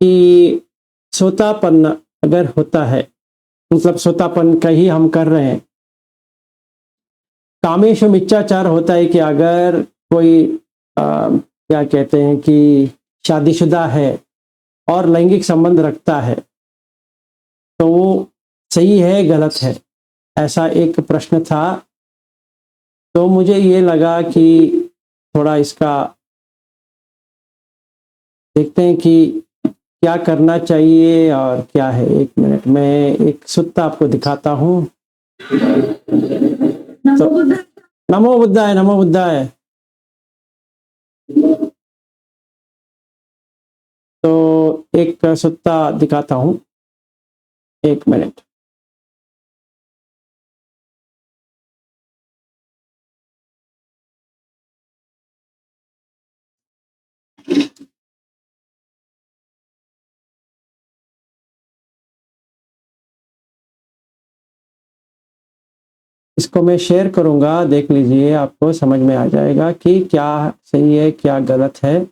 कि सोतापन अगर होता है, मतलब सोतापन का ही हम कर रहे हैं। कामेषु मिथ्याचार होता है कि अगर कोई क्या कहते हैं कि शादीशुदा है और लैंगिक संबंध रखता है, तो वो सही है, गलत है? ऐसा एक प्रश्न था। तो मुझे ये लगा कि थोड़ा इसका देखते हैं कि क्या करना चाहिए और क्या है। 1 मिनट में एक सुत्ता आपको दिखाता हूँ। तो नमो बुद्धाय, नमो बुद्धाय। तो एक सुत्ता दिखाता हूँ, 1 मिनट। इसको मैं शेयर करूँगा, देख लीजिए, आपको समझ में आ जाएगा कि क्या सही है, क्या गलत है।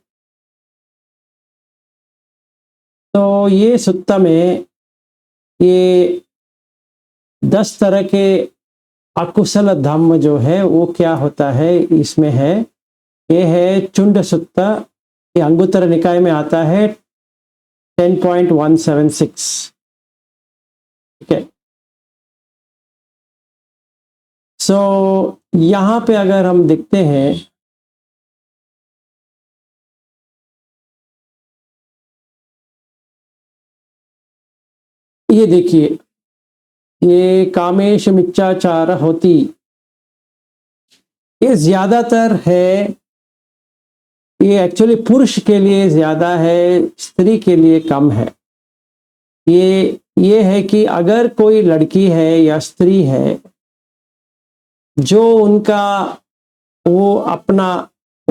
तो ये सुत्ता में ये 10 तरह के अकुशल धम्म जो है वो क्या होता है इसमें है। ये है चुंड सुत्ता, ये अंगुत्तर निकाय में आता है 10.176। ठीक है। सो यहाँ पे अगर हम देखते हैं, ये देखिए, ये कामेश मिथ्याचार होती, ये ज्यादातर है, ये एक्चुअली पुरुष के लिए ज्यादा है, स्त्री के लिए कम है। ये है कि अगर कोई लड़की है या स्त्री है जो उनका वो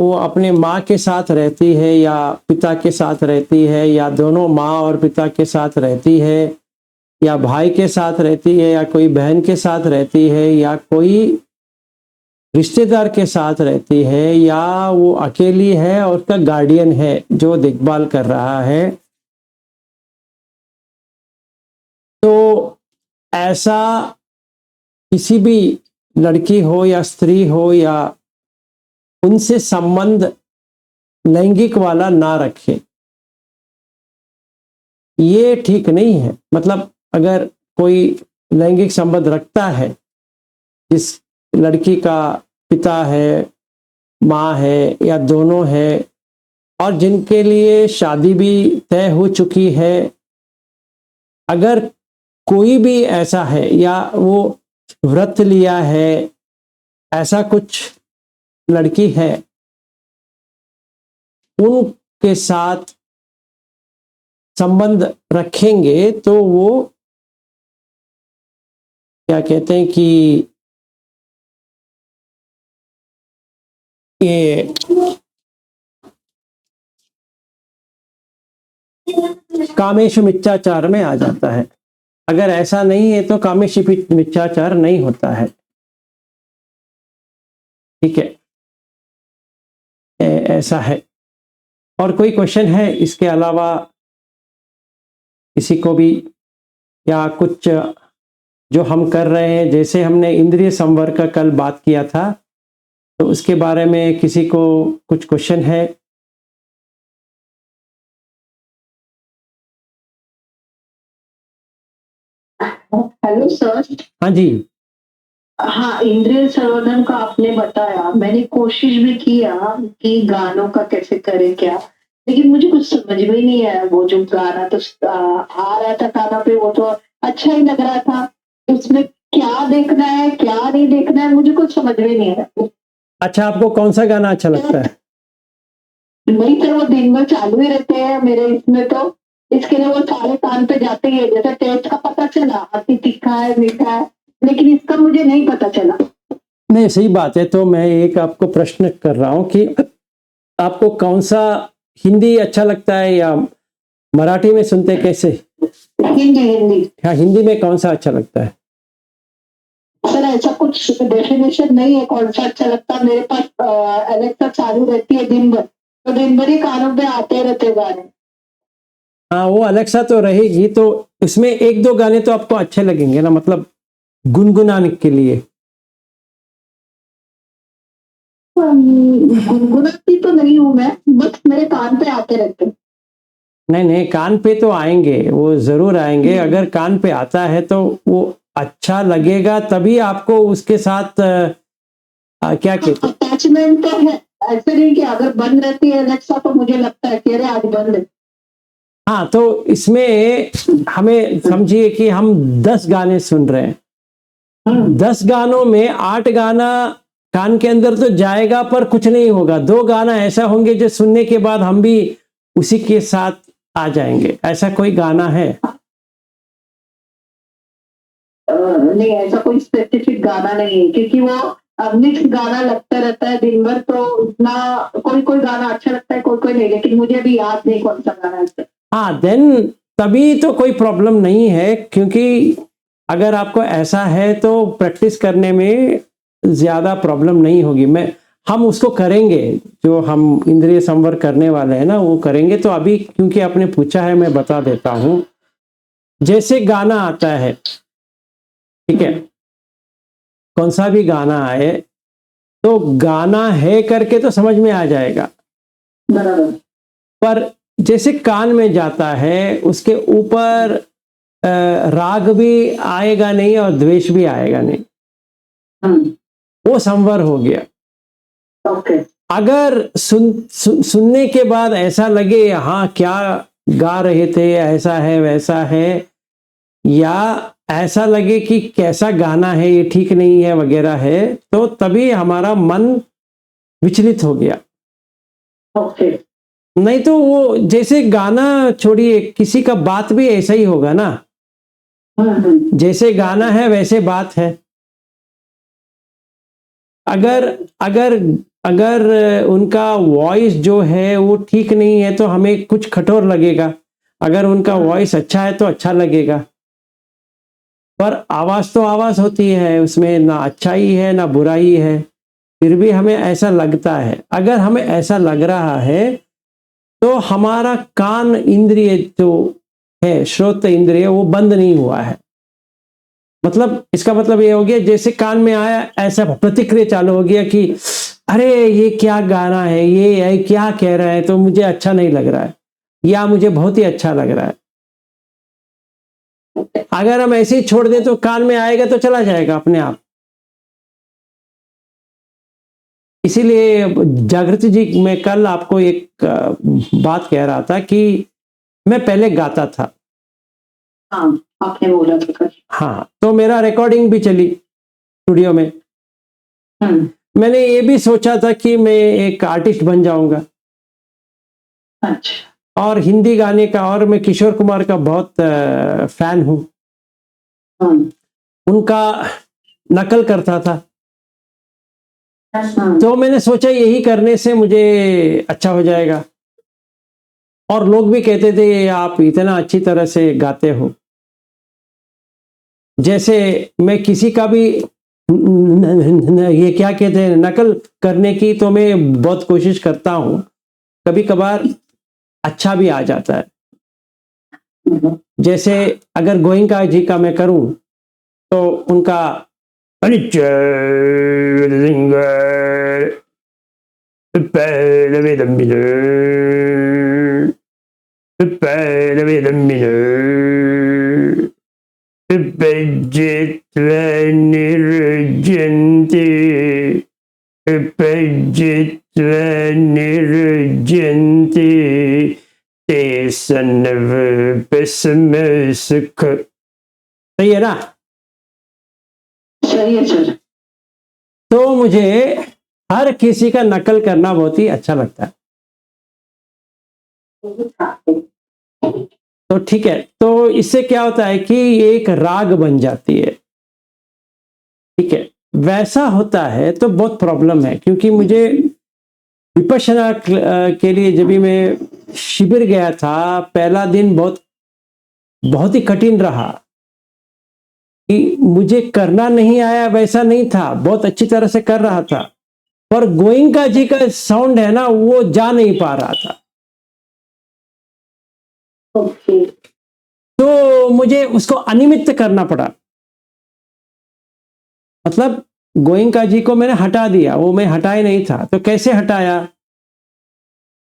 अपने माँ के साथ रहती है या पिता के साथ रहती है या दोनों माँ और पिता के साथ रहती है या भाई के साथ रहती है या कोई बहन के साथ रहती है या कोई रिश्तेदार के साथ रहती है या वो अकेली है और उसका गार्डियन है जो देखभाल कर रहा है, तो ऐसा किसी भी लड़की हो या स्त्री हो या उनसे संबंध लैंगिक वाला ना रखे, ये ठीक नहीं है। मतलब अगर कोई लैंगिक संबंध रखता है, जिस लड़की का पिता है, माँ है या दोनों है और जिनके लिए शादी भी तय हो चुकी है, अगर कोई भी ऐसा है या वो व्रत लिया है, ऐसा कुछ लड़की है, उनके साथ संबंध रखेंगे तो वो क्या कहते हैं कि ये कामेशु मिथ्याचार में आ जाता है। अगर ऐसा नहीं है तो कामेशु मिथ्याचार नहीं होता है। ठीक है, ऐसा है। और कोई क्वेश्चन है इसके अलावा किसी को भी, या कुछ जो हम कर रहे हैं, जैसे हमने इंद्रिय संवर का कल बात किया था, तो उसके बारे में किसी को कुछ क्वेश्चन है? Hello sir. हाँ जी। हाँ, इंद्रिय संवर्धन का आपने बताया, मैंने कोशिश भी किया कि गानों का कैसे करें क्या, लेकिन मुझे कुछ समझ में ही नहीं आया। वो जो गाना तो आ रहा था कानों पे, वो तो अच्छा ही लग रहा था। उसमें क्या देखना है क्या नहीं देखना है मुझे कुछ समझ में नहीं आया। अच्छा, आपको कौन सा गाना अच्छा लगता है? नहीं सर, वो दिन भर चालू ही रहते हैं मेरे इसमें, तो इसके लिए वो सारे कान पे जाते ही है। जैसे टेस्ट का पता चला, अति तीखा है, मीठा है, लेकिन इसका मुझे नहीं पता चला। नहीं, सही बात है। तो मैं एक आपको प्रश्न कर रहा हूँ कि आपको कौन सा, हिंदी अच्छा लगता है या मराठी में सुनते कैसे? हिंदी हिंदी। हाँ, हिंदी में कौन सा अच्छा लगता है? सर ऐसा कुछ डेफिनेशन नहीं है कौन सा अच्छा लगता है। मेरे पास एलेक्सा चालू रहती है दिन भर, तो दिन भर ही कानों पे आते रहते गाने। हाँ, वो अलेक्सा तो रहेगी, तो इसमें एक दो गाने तो आपको अच्छे लगेंगे ना, मतलब गुनगुनाने के लिए। गुनगुनाती तो नहीं हूँ मैं, बस मेरे कान पे आते रहते हैं। नहीं नहीं, कान पे तो आएंगे, वो जरूर आएंगे। अगर कान पे आता है तो वो अच्छा लगेगा, तभी आपको उसके साथ क्या कहते हैं। अटैचमेंट तो है, ऐसे नहीं कि अगर बंद रहती है अलेक्सा तो मुझे लगता है कि अरे आज बंद है। हाँ, तो इसमें हमें समझिए कि हम 10 गाने सुन रहे हैं। 10 गानों में 8 गाना कान के अंदर तो जाएगा पर कुछ नहीं होगा। 2 गाना ऐसा होंगे जो सुनने के बाद हम भी उसी के साथ आ जाएंगे। ऐसा कोई गाना है? नहीं, ऐसा कोई स्पेसिफिक गाना नहीं है, क्योंकि वो मिक्स गाना लगता रहता है दिन भर, तो उतना कोई कोई गाना अच्छा लगता है, कोई कोई नहीं, लेकिन मुझे अभी याद नहीं कौन सा गाना है। हाँ, देन तभी तो कोई प्रॉब्लम नहीं है, क्योंकि अगर आपको ऐसा है तो प्रैक्टिस करने में ज्यादा प्रॉब्लम नहीं होगी। हम उसको करेंगे, जो हम इंद्रिय संवर करने वाले हैं ना, वो करेंगे। तो अभी क्योंकि आपने पूछा है, मैं बता देता हूँ। जैसे गाना आता है, ठीक है, कौन सा भी गाना आए तो गाना है करके तो समझ में आ जाएगा, बराबर। पर जैसे कान में जाता है उसके ऊपर राग भी आएगा नहीं और द्वेष भी आएगा नहीं, वो संवर हो गया। ओके। अगर सुनने के बाद ऐसा लगे हाँ क्या गा रहे थे, ऐसा है वैसा है, या ऐसा लगे कि कैसा गाना है, ये ठीक नहीं है वगैरह है, तो तभी हमारा मन विचलित हो गया। ओके। नहीं तो वो जैसे गाना छोड़िए, किसी का बात भी ऐसा ही होगा ना। जैसे गाना है वैसे बात है। अगर अगर अगर उनका वॉइस जो है वो ठीक नहीं है तो हमें कुछ कठोर लगेगा। अगर उनका वॉइस अच्छा है तो अच्छा लगेगा। पर आवाज तो आवाज होती है, उसमें ना अच्छाई है ना बुराई है, फिर भी हमें ऐसा लगता है। अगर हमें ऐसा लग रहा है तो हमारा कान इंद्रिय जो है, श्रोत इंद्रिय, वो बंद नहीं हुआ है। मतलब इसका मतलब ये हो गया, जैसे कान में आया ऐसा प्रतिक्रिया चालू हो गया कि अरे ये क्या गाना है, ये क्या कह रहा है, तो मुझे अच्छा नहीं लग रहा है, या मुझे बहुत ही अच्छा लग रहा है। अगर हम ऐसे ही छोड़ दें तो कान में आएगा तो चला जाएगा अपने आप। इसीलिए जागृति जी, मैं कल आपको एक बात कह रहा था कि मैं पहले गाता था। हाँ, आपने बोला था कल। हाँ, तो मेरा रिकॉर्डिंग भी चली स्टूडियो में। मैंने ये भी सोचा था कि मैं एक आर्टिस्ट बन जाऊंगा। अच्छा। और हिंदी गाने का, और मैं किशोर कुमार का बहुत फैन हूँ। उनका नकल करता था। तो मैंने सोचा यही करने से मुझे अच्छा हो जाएगा। और लोग भी कहते थे आप इतना अच्छी तरह से गाते हो। जैसे मैं किसी का भी ये क्या कहते हैं, नकल करने की तो मैं बहुत कोशिश करता हूँ, कभी कभार अच्छा भी आ जाता है। जैसे अगर गोइंका जी का मैं करूं तो उनका सही है ना? सही है सर। तो मुझे हर किसी का नकल करना बहुत ही अच्छा लगता है। तो ठीक है, तो इससे क्या होता है कि ये एक राग बन जाती है। ठीक है, वैसा होता है तो बहुत प्रॉब्लम है, क्योंकि मुझे विपश्यना के लिए जब भी मैं शिविर गया था, पहला दिन बहुत ही कठिन रहा। कि मुझे करना नहीं आया वैसा नहीं था, बहुत अच्छी तरह से कर रहा था, पर गोइंका जी का साउंड है ना, वो जा नहीं पा रहा था। ओके। तो मुझे उसको अनिमित्त करना पड़ा। मतलब गोइंका जी को मैंने हटा दिया, वो मैं हटाए नहीं था। तो कैसे हटाया?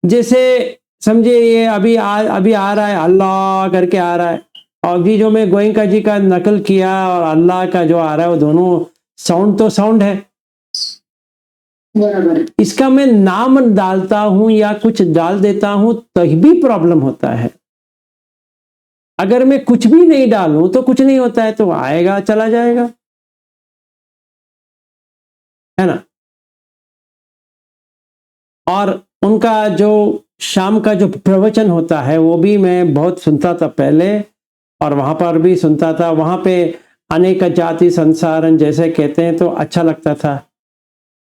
जैसे समझिए ये अभी आ रहा है, अल्लाह करके आ रहा है, और अभी जो मैं गोइंका जी का नकल किया और अल्लाह का जो आ रहा है, वो दोनों साउंड तो साउंड है। बराबर। इसका मैं नाम डालता हूं या कुछ डाल देता हूं तभी भी प्रॉब्लम होता है। अगर मैं कुछ भी नहीं डालूं तो कुछ नहीं होता है, तो आएगा चला जाएगा, है ना। और उनका जो शाम का जो प्रवचन होता है वो भी मैं बहुत सुनता था पहले, और वहां पर भी सुनता था। वहां पे अनेक जाति संसारन जैसे कहते हैं, तो अच्छा लगता था।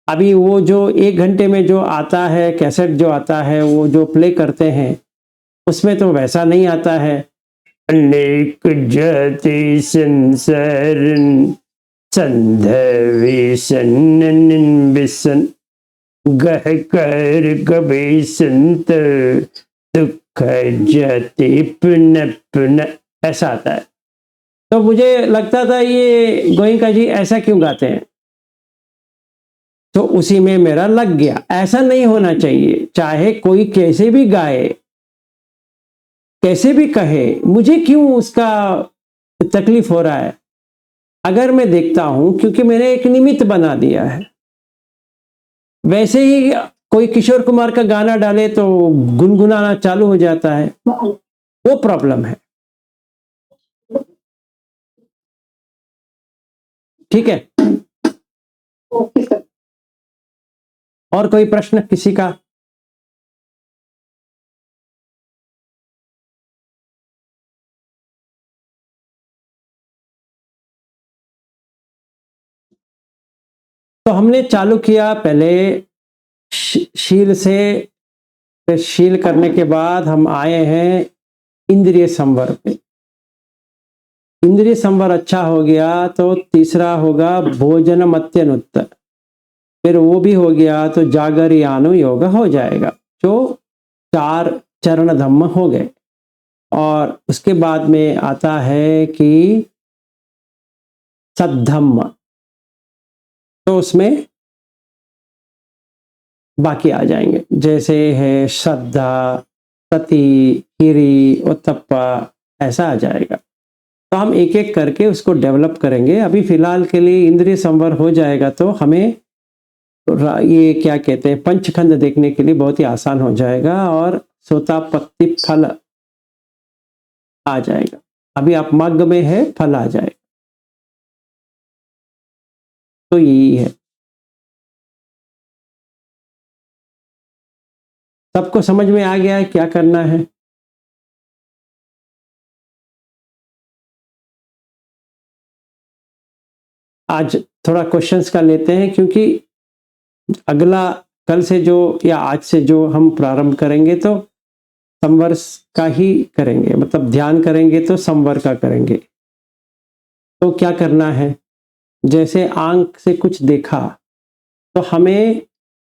अभी वो जो 1 घंटे में जो आता है कैसेट, जो आता है वो जो प्ले करते हैं, उसमें तो वैसा नहीं आता है। अनेक जाति संसारन संधवी सन्न बिसन गह कर कभी संत दुख जाति पुनः पुनः, ऐसा आता है। तो मुझे लगता था ये गोइंका जी ऐसा क्यों गाते हैं, तो उसी में मेरा लग गया। ऐसा नहीं होना चाहिए, चाहे कोई कैसे भी गाए, कैसे भी कहे, मुझे क्यों उसका तकलीफ हो रहा है। अगर मैं देखता हूं, क्योंकि मैंने एक निमित्त बना दिया है। वैसे ही कोई किशोर कुमार का गाना डाले तो गुनगुनाना चालू हो जाता है, वो प्रॉब्लम है। ठीक है, ओके सर। और कोई प्रश्न किसी का? तो हमने चालू किया पहले शील से, फिर शील करने के बाद हम आए हैं इंद्रिय संवर पे। इंद्रिय संवर अच्छा हो गया तो तीसरा होगा भोजन मत्यनुत्तर, फिर वो भी हो गया तो जागरियानु योग हो जाएगा, जो 4 चरण धम्म हो गए। और उसके बाद में आता है कि सद्धम्म, तो उसमें बाकी आ जाएंगे, जैसे है श्रद्धा, सती, हिरी, उत्तप्पा, ऐसा आ जाएगा। तो हम एक एक करके उसको डेवलप करेंगे। अभी फिलहाल के लिए इंद्रिय संवर हो जाएगा तो हमें ये क्या कहते हैं, पंचखंड देखने के लिए बहुत ही आसान हो जाएगा, और सोतापत्ति फल आ जाएगा। अभी आप मग्ग में है, फल आ जाएगा। तो यही है। सबको समझ में आ गया है क्या करना है? आज थोड़ा क्वेश्चंस का लेते हैं, क्योंकि अगला कल से जो या आज से जो हम प्रारंभ करेंगे तो संवर का ही करेंगे, मतलब ध्यान करेंगे तो संवर का करेंगे। तो क्या करना है, जैसे आंख से कुछ देखा तो हमें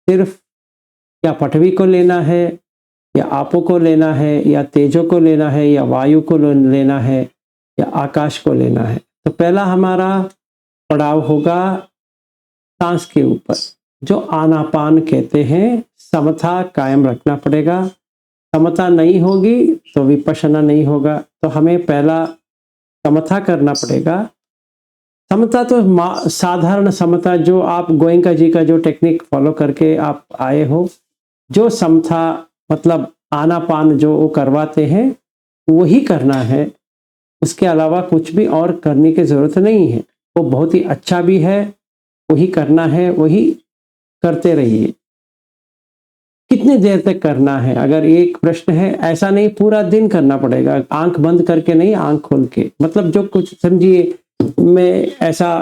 सिर्फ या पृथ्वी को लेना है, या आपो को लेना है, या तेजो को लेना है, या वायु को लेना है, या आकाश को लेना है। तो पहला हमारा पड़ाव होगा सांस के ऊपर, जो आनापान कहते हैं। समता कायम रखना पड़ेगा। समता नहीं होगी तो विपश्यना नहीं होगा। तो हमें पहला समता करना पड़ेगा। समता तो साधारण समता, जो आप गोयंका जी का जो टेक्निक फॉलो करके आप आए हो, जो समता मतलब आनापान जो वो करवाते हैं वही करना है। उसके अलावा कुछ भी और करने की जरूरत नहीं है। वो बहुत ही अच्छा भी है, वही करना है, वही करते रहिए। कितनी देर तक करना है, अगर एक प्रश्न है, ऐसा नहीं पूरा दिन करना पड़ेगा, आंख बंद करके नहीं, आंख खोल के। मतलब जो कुछ समझिए, मैं ऐसा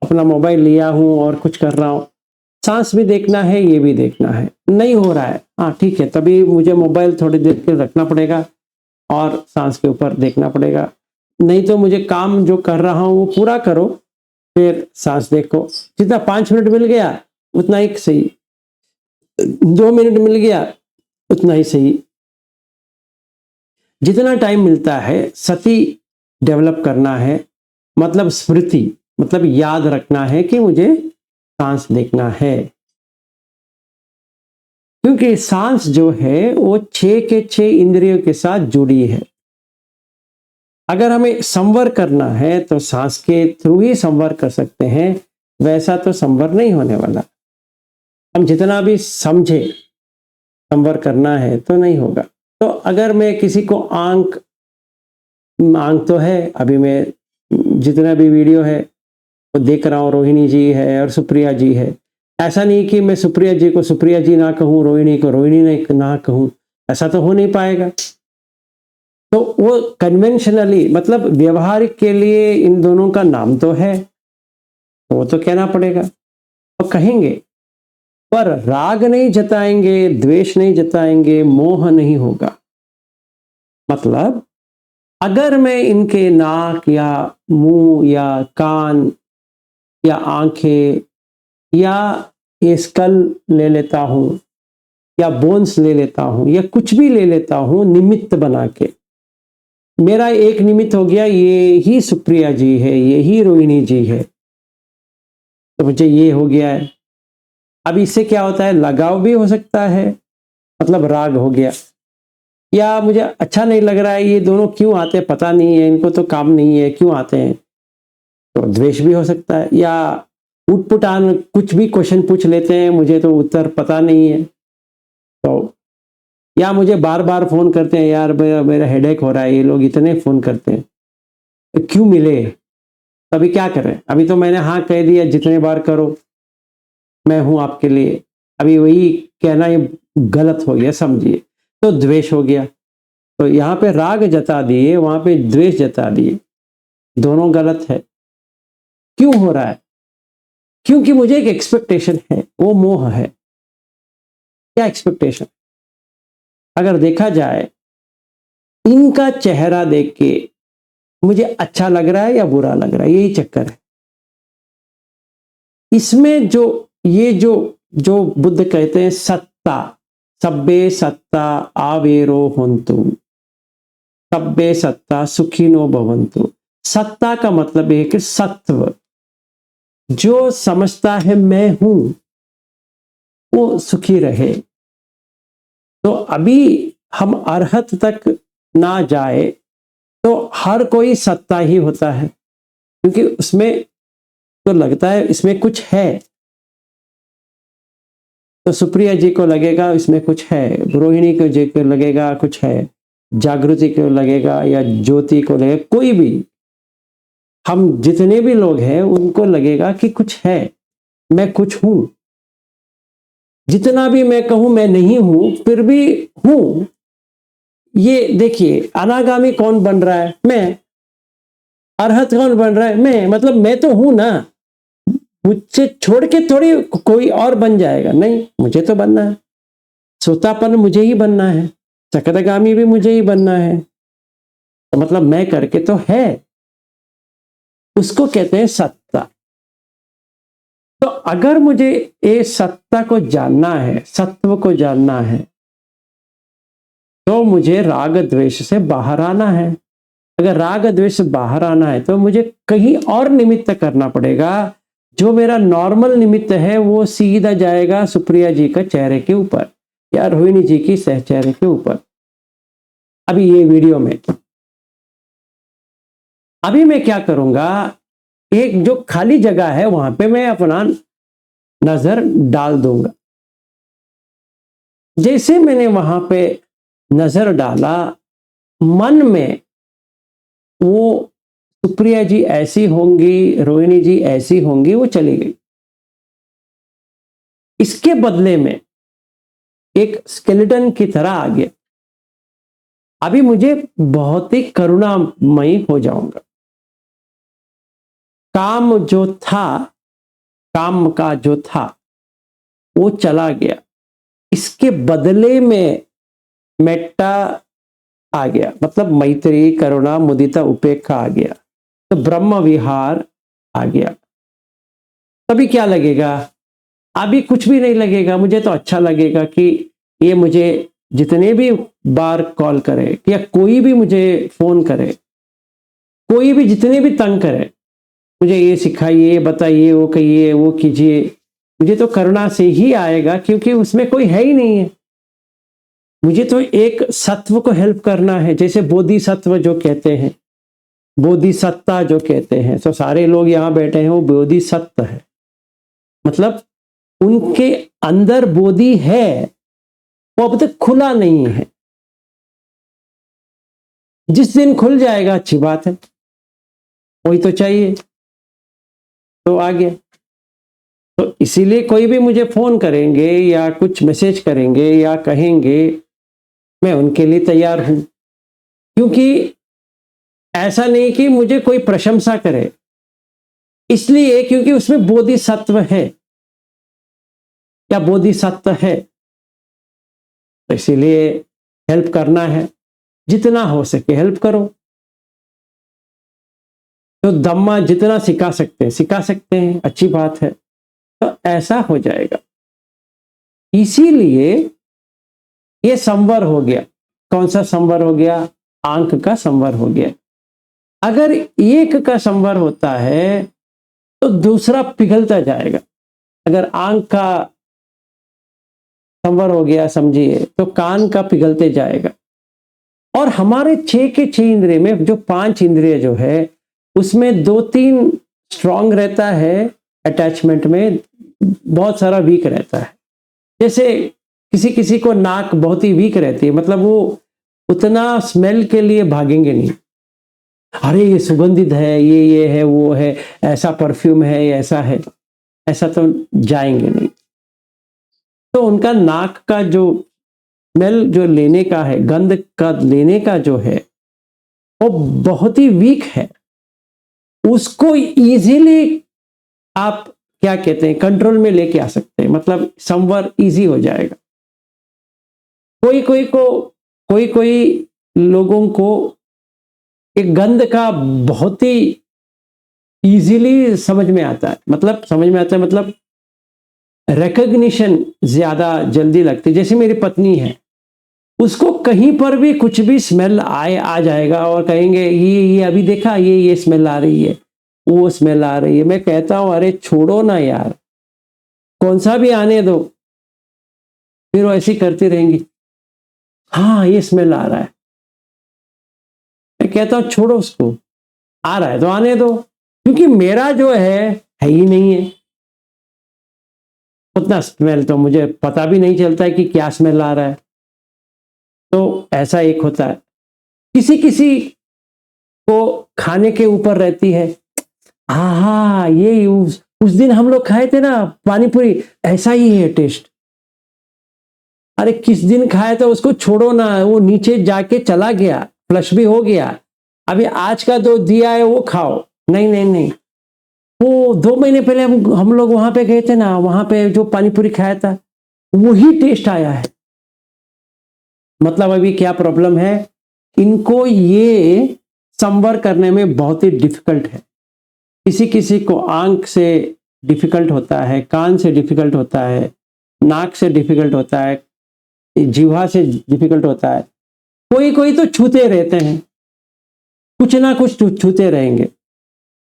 अपना मोबाइल लिया हूं और कुछ कर रहा हूं, सांस भी देखना है, ये भी देखना है। नहीं हो रहा है, हाँ ठीक है, तभी मुझे मोबाइल थोड़ी देर के रखना पड़ेगा और सांस के ऊपर देखना पड़ेगा। नहीं तो मुझे काम जो कर रहा हूं वो पूरा करो, फिर सांस देखो। जितना 5 मिनट मिल गया उतना ही सही, 2 मिनट मिल गया उतना ही सही। जितना टाइम मिलता है सती डेवलप करना है, मतलब स्मृति, मतलब याद रखना है कि मुझे सांस देखना है, क्योंकि सांस जो है वो 6 के 6 इंद्रियों के साथ जुड़ी है। अगर हमें संवर करना है तो सांस के थ्रू ही संवर कर सकते हैं, वैसा तो संवर नहीं होने वाला। हम जितना भी समझे संवर करना है तो नहीं होगा। तो अगर मैं किसी को आंख तो है, अभी मैं जितना भी वीडियो है वो देख रहा हूँ, रोहिणी जी है और सुप्रिया जी है। ऐसा नहीं कि मैं सुप्रिया जी को सुप्रिया जी ना कहूँ, रोहिणी को रोहिणी ना कहूँ, ऐसा तो हो नहीं पाएगा। तो वो कन्वेंशनली, मतलब व्यवहारिक के लिए इन दोनों का नाम तो है, तो वो तो कहना पड़ेगा, तो कहेंगे। पर राग नहीं जताएंगे, द्वेष नहीं जताएंगे, मोह नहीं होगा। मतलब अगर मैं इनके नाक या मुंह या कान या आंखें या ये स्कल ले लेता हूं या बोन्स ले लेता हूं या कुछ भी ले लेता हूं निमित्त बना के, मेरा एक निमित्त हो गया, ये ही सुप्रिया जी है, ये ही रोहिणी जी है, तो मुझे ये हो गया है। अब इससे क्या होता है, लगाव भी हो सकता है, मतलब राग हो गया, या मुझे अच्छा नहीं लग रहा है, ये दोनों क्यों आते हैं पता नहीं है, इनको तो काम नहीं है, क्यों आते हैं, तो द्वेष भी हो सकता है। या उटपुटान कुछ भी क्वेश्चन पूछ लेते हैं, मुझे तो उत्तर पता नहीं है, तो या मुझे बार बार फोन करते हैं, यार मेरा हेडेक हो रहा है, ये लोग इतने फोन करते हैं, तो क्यों मिले, तो अभी क्या करें, अभी तो मैंने हाँ कह दिया, जितने बार करो मैं हूं आपके लिए, अभी वही कहना ये गलत हो गया, समझिए, तो द्वेष हो गया। तो यहाँ पे राग जता दिए, वहां पे द्वेष जता दिए, दोनों गलत है। क्यों हो रहा है, क्योंकि मुझे एक एक्सपेक्टेशन है, वो मोह है। क्या एक्सपेक्टेशन, अगर देखा जाए इनका चेहरा देख के मुझे अच्छा लग रहा है या बुरा लग रहा है, यही चक्कर है इसमें। जो बुद्ध कहते हैं सत्ता, सब्बे सत्ता आवेरो होन्तु, सब्बे सत्ता सुखिनो भवन्तु। सत्ता का मतलब है कि सत्व, जो समझता है मैं हूं वो सुखी रहे। तो अभी हम अरहत तक ना जाए तो हर कोई सत्ता ही होता है, क्योंकि उसमें तो लगता है इसमें कुछ है, तो सुप्रिया जी को लगेगा इसमें कुछ है, रोहिणी को जी को लगेगा कुछ है, जागृति को लगेगा या ज्योति को लगेगा, कोई भी, हम जितने भी लोग हैं उनको लगेगा कि कुछ है, मैं कुछ हूं। जितना भी मैं कहूं मैं नहीं हूं, फिर भी हूं। ये देखिए, अनागामी कौन बन रहा है, मैं। अरहत कौन बन रहा है, मैं। मतलब मैं तो हूं ना, मुझसे छोड़ के थोड़ी कोई और बन जाएगा, नहीं, मुझे तो बनना है। सोतापन मुझे ही बनना है, सकदगामी भी मुझे ही बनना है, तो मतलब मैं करके तो है, उसको कहते हैं सत्ता। तो अगर मुझे ये सत्ता को जानना है, सत्व को जानना है, तो मुझे राग द्वेष से बाहर आना है। अगर राग द्वेष से बाहर आना है तो मुझे कहीं और निमित्त करना पड़ेगा। जो मेरा नॉर्मल निमित्त है वो सीधा जाएगा सुप्रिया जी का चेहरे के ऊपर या रोहिणी जी की चेहरे के ऊपर। अभी ये वीडियो में अभी मैं क्या करूंगा, एक जो खाली जगह है वहां पे मैं अपना नजर डाल दूंगा। जैसे मैंने वहां पे नजर डाला, मन में वो सुप्रिया जी ऐसी होंगी, रोहिणी जी ऐसी होंगी, वो चली गई। इसके बदले में एक स्केलेटन की तरह आ गया। अभी मुझे बहुत ही करुणामयी हो जाऊंगा। काम जो था, काम का जो था वो चला गया, इसके बदले में मेट्टा आ गया, मतलब मैत्री, करुणा, मुदिता, उपेक्षा आ गया, तो ब्रह्म विहार आ गया। तभी क्या लगेगा, अभी कुछ भी नहीं लगेगा, मुझे तो अच्छा लगेगा कि ये मुझे जितने भी बार कॉल करे या कोई भी मुझे फोन करे, कोई भी जितने भी तंग करे, मुझे ये सिखाइए, बताइए, वो कहिए, वो कीजिए, मुझे तो करुणा से ही आएगा, क्योंकि उसमें कोई है ही नहीं है। मुझे तो एक सत्व को हेल्प करना है, जैसे बोधिसत्व जो कहते हैं, बोधिसत्ता जो कहते हैं, तो सारे लोग यहाँ बैठे हैं वो बोधिसत्व है, मतलब उनके अंदर बोधि है, वो अब तक खुला नहीं है। जिस दिन खुल जाएगा अच्छी बात है, वही तो चाहिए, तो आगे। तो इसीलिए कोई भी मुझे फोन करेंगे या कुछ मैसेज करेंगे या कहेंगे, मैं उनके लिए तैयार हूं, क्योंकि ऐसा नहीं कि मुझे कोई प्रशंसा करे, इसलिए क्योंकि उसमें बोधिसत्व है या बोधिसत्व है, तो इसीलिए हेल्प करना है, जितना हो सके हेल्प करो। तो धम्मा जितना सिखा सकते हैं, अच्छी बात है, तो ऐसा हो जाएगा। इसीलिए ये संवर हो गया। कौन सा संवर हो गया? आंख का संवर हो गया। अगर एक का संवर होता है तो दूसरा पिघलता जाएगा। अगर आंख का संवर हो गया समझिए, तो कान का पिघलते जाएगा। और हमारे 6 के 6 इंद्रिय में जो 5 इंद्रिय जो है, उसमें 2-3 स्ट्रांग रहता है अटैचमेंट में, बहुत सारा वीक रहता है। जैसे किसी किसी को नाक बहुत ही वीक रहती है, मतलब वो उतना स्मेल के लिए भागेंगे नहीं, अरे ये सुगंधित है, ये है, वो है, ऐसा परफ्यूम है, ऐसा है, ऐसा तो जाएंगे नहीं। तो उनका नाक का जो स्मेल जो लेने का है, गंध का लेने का जो है, वो बहुत ही वीक है। उसको इजीली आप क्या कहते हैं, कंट्रोल में लेके आ सकते हैं, मतलब संवर इजी हो जाएगा। कोई लोगों को एक गंध का बहुत ही इजीली समझ में आता है, मतलब रिकॉग्निशन ज्यादा जल्दी लगती है। जैसे मेरी पत्नी है, उसको कहीं पर भी कुछ भी स्मेल आ जाएगा और कहेंगे ये अभी देखा, ये स्मेल आ रही है, वो स्मेल आ रही है। मैं कहता हूं अरे छोड़ो ना यार, कौन सा भी आने दो। फिर वो ऐसी करती रहेंगी, हाँ ये स्मेल आ रहा है। मैं कहता हूं छोड़ो उसको, आ रहा है तो आने दो, क्योंकि मेरा जो है ही नहीं है उतना स्मेल, तो मुझे पता भी नहीं चलता है कि क्या स्मेल आ रहा है। तो ऐसा एक होता है। किसी किसी को खाने के ऊपर रहती है, हाँ ये उस दिन हम लोग खाए थे ना पानी पूरी, ऐसा ही है टेस्ट। अरे किस दिन खाया था उसको छोड़ो ना, वो नीचे जाके चला गया, फ्लश भी हो गया, अभी आज का जो दिया है वो खाओ। नहीं नहीं नहीं, वो 2 महीने पहले हम लोग वहां पे गए थे ना, वहां पे जो पानी पूरी खाया था वही टेस्ट आया है। मतलब अभी क्या प्रॉब्लम है, इनको ये संवर करने में बहुत ही डिफिकल्ट है। किसी किसी को आंख से डिफिकल्ट होता है, कान से डिफिकल्ट होता है, नाक से डिफिकल्ट होता है, जीवा से डिफिकल्ट होता है। कोई तो छूते रहते हैं, कुछ ना कुछ छूते रहेंगे।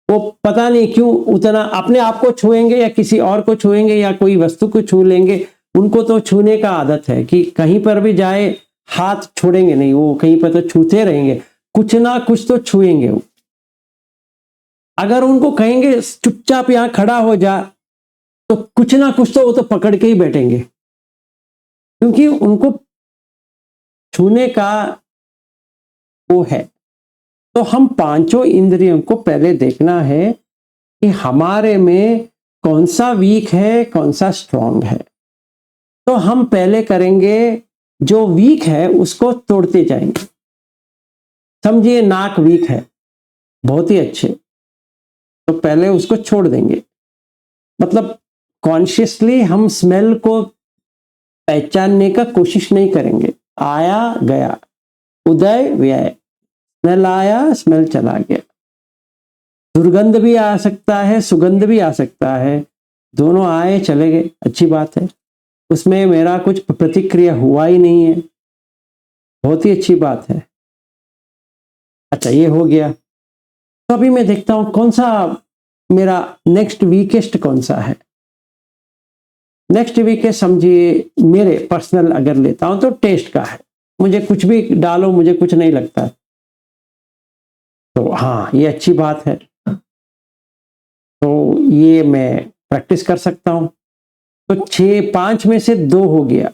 वो पता नहीं क्यों उतना अपने आप को छुएंगे या किसी और को छुएंगे या कोई वस्तु को छू लेंगे। उनको तो छूने का आदत है कि कहीं पर भी जाए हाथ छोड़ेंगे नहीं, वो कहीं पर तो छूते रहेंगे, कुछ ना कुछ तो छुएंगे वो। अगर उनको कहेंगे चुपचाप यहां खड़ा हो जा, तो कुछ ना कुछ तो वो तो पकड़ के ही बैठेंगे, क्योंकि उनको छूने का वो है। तो हम 5 इंद्रियों को पहले देखना है कि हमारे में कौन सा वीक है, कौन सा स्ट्रांग है। तो हम पहले करेंगे जो वीक है उसको तोड़ते जाएंगे। समझिए नाक वीक है, बहुत ही अच्छे, तो पहले उसको छोड़ देंगे। मतलब कॉन्शियसली हम स्मेल को पहचानने का कोशिश नहीं करेंगे। आया गया, उदय व्यय, स्मेल आया स्मेल चला गया। दुर्गंध भी आ सकता है, सुगंध भी आ सकता है, दोनों आए चले गए, अच्छी बात है, उसमें मेरा कुछ प्रतिक्रिया हुआ ही नहीं है। बहुत ही अच्छी बात है। अच्छा, ये हो गया। तो अभी मैं देखता हूँ कौन सा मेरा नेक्स्ट वीकेस्ट कौन सा है। नेक्स्ट वीकेस्ट समझिए मेरे पर्सनल अगर लेता हूँ तो टेस्ट का है। मुझे कुछ भी डालो, मुझे कुछ नहीं लगता। तो हाँ, ये अच्छी बात है। तो ये मैं प्रैक्टिस कर सकता हूँ। तो 5 में से 2 हो गया।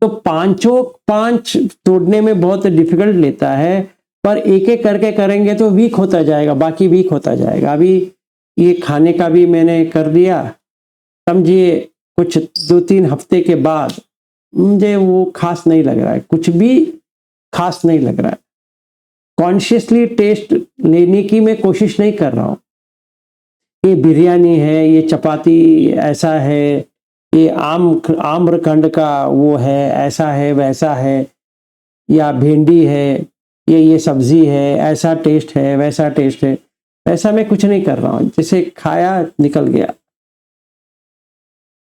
तो पांचों 5 तोड़ने में बहुत डिफिकल्ट लेता है, पर एक एक करके करेंगे तो वीक होता जाएगा, बाकी वीक होता जाएगा। अभी ये खाने का भी मैंने कर दिया। समझिए कुछ 2-3 हफ्ते के बाद मुझे वो खास नहीं लग रहा है, कुछ भी खास नहीं लग रहा है। कॉन्शियसली टेस्ट लेने की मैं कोशिश नहीं कर रहा हूँ। ये बिरयानी है, ये चपाती ऐसा है, ये आम्रखंड का वो है, ऐसा है वैसा है, या भिंडी है, ये सब्जी है, ऐसा टेस्ट है वैसा टेस्ट है, ऐसा मैं कुछ नहीं कर रहा हूँ। जैसे खाया निकल गया,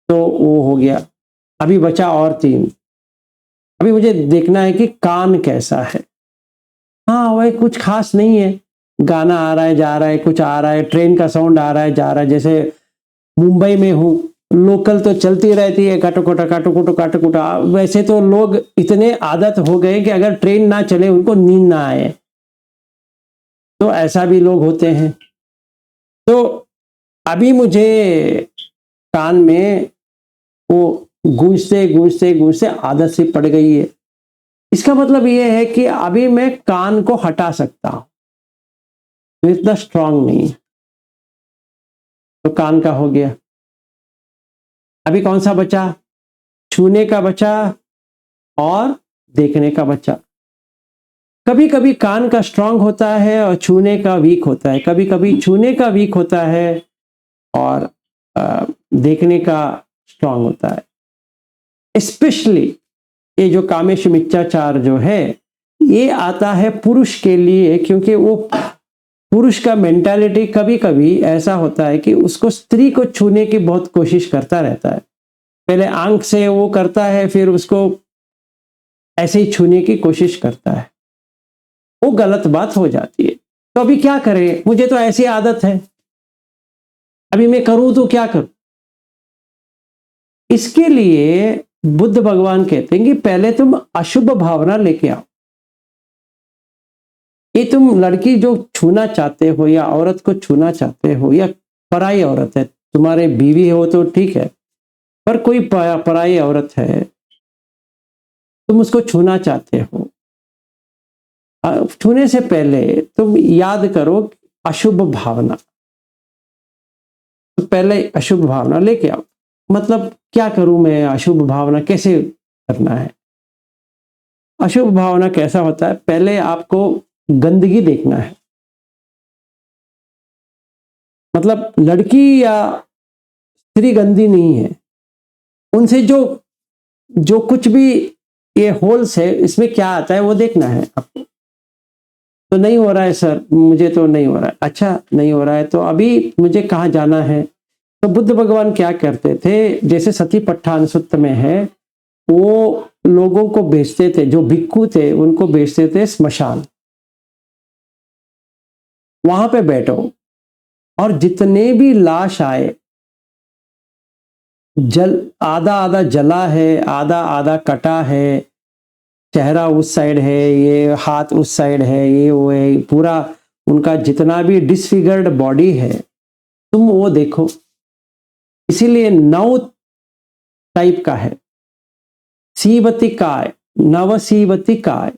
तो वो हो गया। अभी बचा और 3। अभी मुझे देखना है कि कान कैसा है। हाँ, वही कुछ खास नहीं है। गाना आ रहा है जा रहा है, कुछ आ रहा है, ट्रेन का साउंड आ रहा है जा रहा है। जैसे मुंबई में हूँ, लोकल तो चलती रहती है, काटो काटो। वैसे तो लोग इतने आदत हो गए कि अगर ट्रेन ना चले उनको नींद ना आए। तो ऐसा भी लोग होते हैं। तो अभी मुझे कान में वो गूंजते आदत सी पड़ गई है। इसका मतलब ये है कि अभी मैं कान को हटा सकता हूं, इतना स्ट्रांग नहीं है। तो कान का हो गया। अभी कौन सा बचा? छूने का बचा और देखने का बचा। कभी कभी कान का स्ट्रांग होता है और छूने का वीक होता है, कभी कभी छूने का वीक होता है और देखने का स्ट्रांग होता है। स्पेशली ये जो कामेश मिथ्याचार जो है, ये आता है पुरुष के लिए, क्योंकि वो पुरुष का मेंटालिटी कभी कभी ऐसा होता है कि उसको स्त्री को छूने की बहुत कोशिश करता रहता है। पहले आंख से वो करता है, फिर उसको ऐसे ही छूने की कोशिश करता है। वो गलत बात हो जाती है। तो अभी क्या करें? मुझे तो ऐसी आदत है, अभी मैं करूं तो क्या करूं? इसके लिए बुद्ध भगवान कहते हैं कि पहले तुम अशुभ भावना लेके आओ। ये तुम लड़की जो छूना चाहते हो या औरत को छूना चाहते हो, या पराई औरत है, तुम्हारे बीवी हो तो ठीक है, पर कोई पराई औरत है, तुम उसको छूना चाहते हो, छूने से पहले तुम याद करो अशुभ भावना। तो पहले अशुभ भावना लेके आओ। मतलब क्या करूं मैं? अशुभ भावना कैसे करना है? अशुभ भावना कैसा होता है? पहले आपको गंदगी देखना है। मतलब लड़की या स्त्री गंदी नहीं है, उनसे जो जो कुछ भी ये होल्स है, इसमें क्या आता है वो देखना है आपको। तो नहीं हो रहा है सर, मुझे तो नहीं हो रहा है। अच्छा, नहीं हो रहा है तो अभी मुझे कहाँ जाना है? तो बुद्ध भगवान क्या करते थे, जैसे सतीपट्ठान सूत्र में है, वो लोगों को भेजते थे, जो भिक्खु थे उनको भेजते थे स्मशान। वहां पे बैठो और जितने भी लाश आए, आधा आधा जला है, आधा आधा कटा है, चेहरा उस साइड है, ये हाथ उस साइड है, ये वो है, पूरा उनका जितना भी डिसफिगर्ड बॉडी है, तुम वो देखो। इसीलिए 9 टाइप का है। सीवती काय, नवसीवती काय,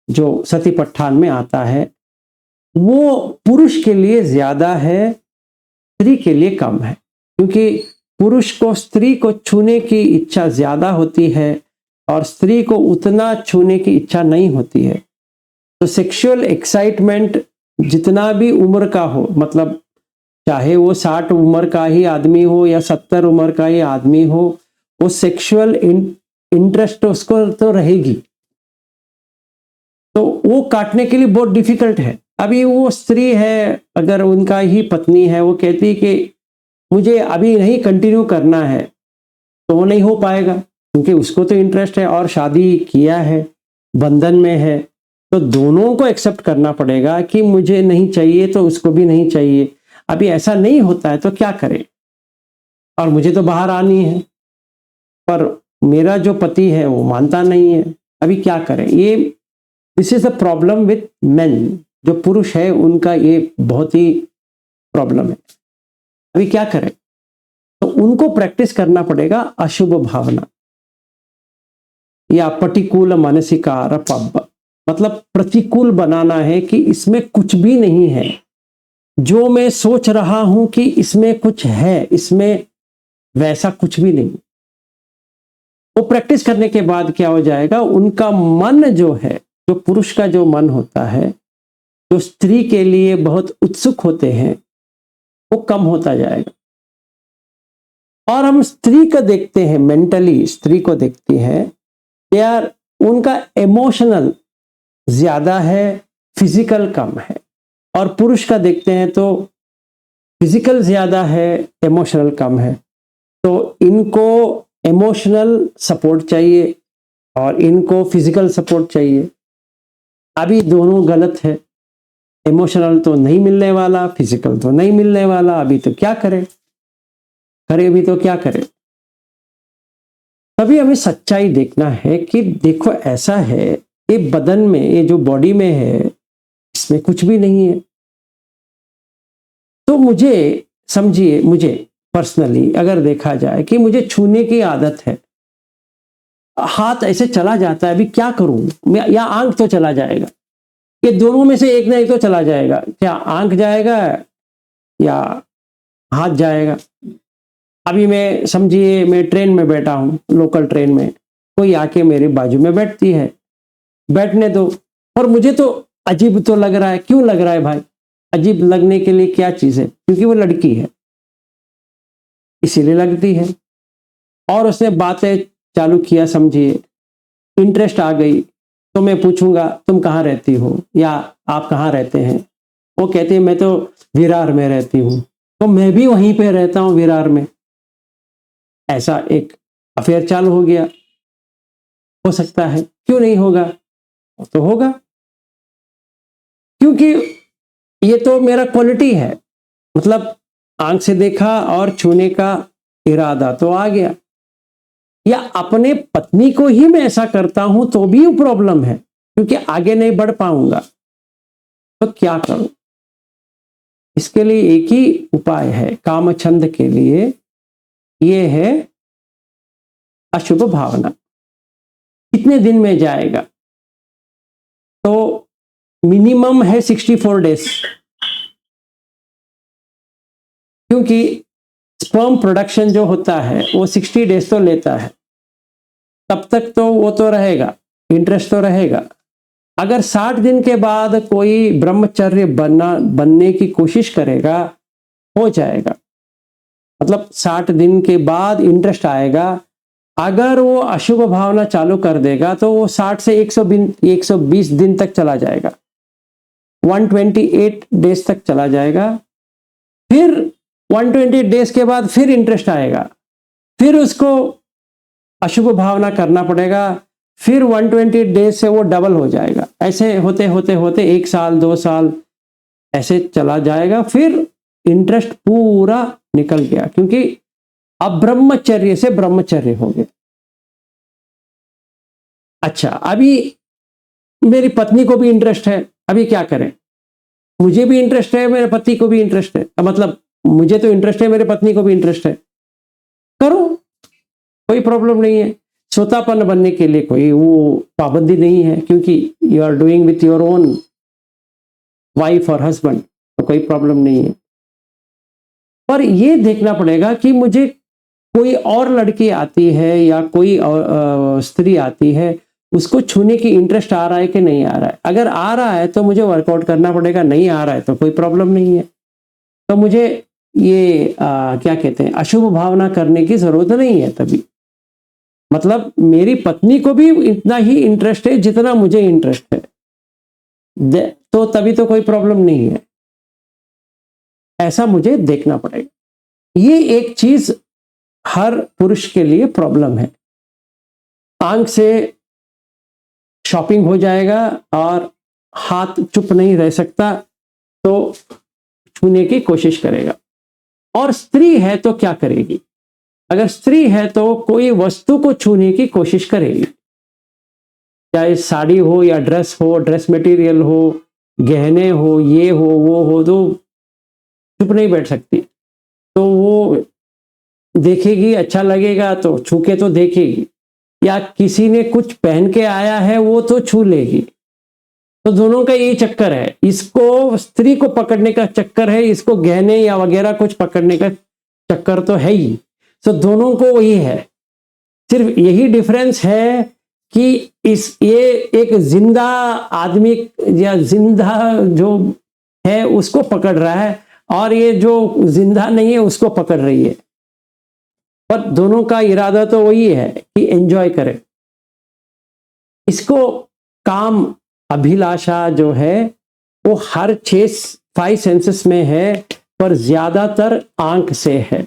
जो सतीपट्ठान में आता है, वो पुरुष के लिए ज्यादा है, स्त्री के लिए कम है। क्योंकि पुरुष को स्त्री को छूने की इच्छा ज्यादा होती है और स्त्री को उतना छूने की इच्छा नहीं होती है। तो सेक्सुअल एक्साइटमेंट जितना भी उम्र का हो, मतलब चाहे वो 60 उम्र का ही आदमी हो या 70 उम्र का ही आदमी हो, वो सेक्सुअल इंटरेस्ट उसको तो रहेगी। तो वो काटने के लिए बहुत डिफिकल्ट है। अभी वो स्त्री है, अगर उनका ही पत्नी है, वो कहती कि मुझे अभी नहीं कंटिन्यू करना है, तो वो नहीं हो पाएगा। क्योंकि उसको तो इंटरेस्ट है और शादी किया है, बंधन में है, तो दोनों को एक्सेप्ट करना पड़ेगा कि मुझे नहीं चाहिए तो उसको भी नहीं चाहिए। अभी ऐसा नहीं होता है तो क्या करें? और मुझे तो बाहर आनी है, पर मेरा जो पति है वो मानता नहीं है। अभी क्या करें? ये this is the problem with main. जो पुरुष है उनका ये बहुत ही प्रॉब्लम है। अभी क्या करें? तो उनको प्रैक्टिस करना पड़ेगा अशुभ भावना या प्रतिकूल मानसिकार पब, मतलब प्रतिकूल बनाना है कि इसमें कुछ भी नहीं है। जो मैं सोच रहा हूं कि इसमें कुछ है, इसमें वैसा कुछ भी नहीं। वो प्रैक्टिस करने के बाद क्या हो जाएगा, उनका मन जो है, जो पुरुष का जो मन होता है, जो स्त्री के लिए बहुत उत्सुक होते हैं, वो कम होता जाएगा। और हम स्त्री को देखते हैं, मेंटली स्त्री को देखती हैं, यार उनका इमोशनल ज्यादा है, फिजिकल कम है। और पुरुष का देखते हैं तो फिजिकल ज्यादा है, इमोशनल कम है। तो इनको इमोशनल सपोर्ट चाहिए और इनको फिजिकल सपोर्ट चाहिए। अभी दोनों गलत है, इमोशनल तो नहीं मिलने वाला, फिजिकल तो नहीं मिलने वाला। अभी तो क्या करें? अभी तो क्या करें? तभी हमें सच्चाई देखना है कि देखो ऐसा है, ये बदन में, ये जो बॉडी में है, इसमें कुछ भी नहीं है। तो मुझे समझिए, मुझे पर्सनली अगर देखा जाए कि मुझे छूने की आदत है, हाथ ऐसे चला जाता है, अभी क्या करूं? या आंख तो चला जाएगा, ये दोनों में से एक ना एक तो चला जाएगा। क्या आंख जाएगा या हाथ जाएगा? अभी मैं समझिए, मैं ट्रेन में बैठा हूं, लोकल ट्रेन में, कोई आके मेरे बाजू में बैठती है, बैठने दो। और मुझे तो अजीब तो लग रहा है। क्यों लग रहा है भाई? अजीब लगने के लिए क्या चीज है? क्योंकि वो लड़की है, इसीलिए लगती है। और उसने बातें चालू किया, समझिए, इंटरेस्ट आ गई, तो मैं पूछूंगा तुम कहाँ रहती हो या आप कहाँ रहते हैं? वो कहती है मैं तो विरार में रहती हूँ, तो मैं भी वहीं पे रहता हूँ, विरार में। ऐसा एक अफेयर चालू हो गया। हो सकता है, क्यों नहीं होगा? तो होगा, क्योंकि ये तो मेरा क्वालिटी है। मतलब आंख से देखा और छूने का इरादा तो आ गया। या अपने पत्नी को ही मैं ऐसा करता हूं तो भी प्रॉब्लम है, क्योंकि आगे नहीं बढ़ पाऊंगा। तो क्या करूं? इसके लिए एक ही उपाय है कामछंद के लिए, ये है अशुभ भावना। कितने दिन में जाएगा? तो मिनिमम है 64 डेज, क्योंकि स्पर्म प्रोडक्शन जो होता है वो 60 डेज तो लेता है। तब तक तो वो तो रहेगा, इंटरेस्ट तो रहेगा। अगर 60 दिन के बाद कोई ब्रह्मचर्य बनने की कोशिश करेगा, हो जाएगा। मतलब 60 दिन के बाद इंटरेस्ट आएगा। अगर वो अशुभ भावना चालू कर देगा तो वो 60 से 120 दिन तक चला जाएगा, 128 डेज तक चला जाएगा। फिर 120 डेज के बाद फिर इंटरेस्ट आएगा, फिर उसको अशुभ भावना करना पड़ेगा, फिर 120 डेज से वो डबल हो जाएगा। ऐसे होते होते होते 1 साल 2 साल ऐसे चला जाएगा। फिर इंटरेस्ट पूरा निकल गया, क्योंकि अब ब्रह्मचर्य से ब्रह्मचर्य हो गया। अच्छा, अभी मेरी पत्नी को भी इंटरेस्ट है, अभी क्या करें? मुझे भी इंटरेस्ट है, मेरे पति को भी इंटरेस्ट है, मतलब मुझे तो इंटरेस्ट है, मेरे पत्नी को भी इंटरेस्ट है। करो, कोई प्रॉब्लम नहीं है। श्रोतापन्न बनने के लिए कोई वो पाबंदी नहीं है, क्योंकि you are doing with your own wife और हस्बैंड, तो कोई प्रॉब्लम नहीं है। पर ये देखना पड़ेगा कि मुझे कोई और लड़की आती है या कोई स्त्री आती है, उसको छूने की इंटरेस्ट आ रहा है कि नहीं आ रहा है। अगर आ रहा है तो मुझे वर्कआउट करना पड़ेगा, नहीं आ रहा है तो कोई प्रॉब्लम नहीं है। तो मुझे ये क्या कहते हैं, अशुभ भावना करने की जरूरत नहीं है। तभी मतलब मेरी पत्नी को भी इतना ही इंटरेस्ट है जितना मुझे इंटरेस्ट है, तो तभी तो कोई प्रॉब्लम नहीं है। ऐसा मुझे देखना पड़ेगा। ये एक चीज हर पुरुष के लिए प्रॉब्लम है। आंख से शॉपिंग हो जाएगा और हाथ चुप नहीं रह सकता, तो छूने की कोशिश करेगा। और स्त्री है तो क्या करेगी? अगर स्त्री है तो कोई वस्तु को छूने की कोशिश करेगी, चाहे साड़ी हो या ड्रेस हो, ड्रेस मटेरियल हो, गहने हो, ये हो वो हो, तो चुप नहीं बैठ सकती। तो वो देखेगी, अच्छा लगेगा तो छू के तो देखेगी, या किसी ने कुछ पहन के आया है वो तो छू लेगी। तो दोनों का यही चक्कर है, इसको स्त्री को पकड़ने का चक्कर है, इसको गहने या वगैरह कुछ पकड़ने का चक्कर तो है ही। तो दोनों को वही है, सिर्फ यही डिफरेंस है कि ये एक जिंदा आदमी या जिंदा जो है उसको पकड़ रहा है, और ये जो जिंदा नहीं है उसको पकड़ रही है। पर दोनों का इरादा तो वही है कि एंजॉय करें। इसको काम अभिलाषा जो है वो हर 5 सेंसेस में है, पर ज्यादातर आंख से है।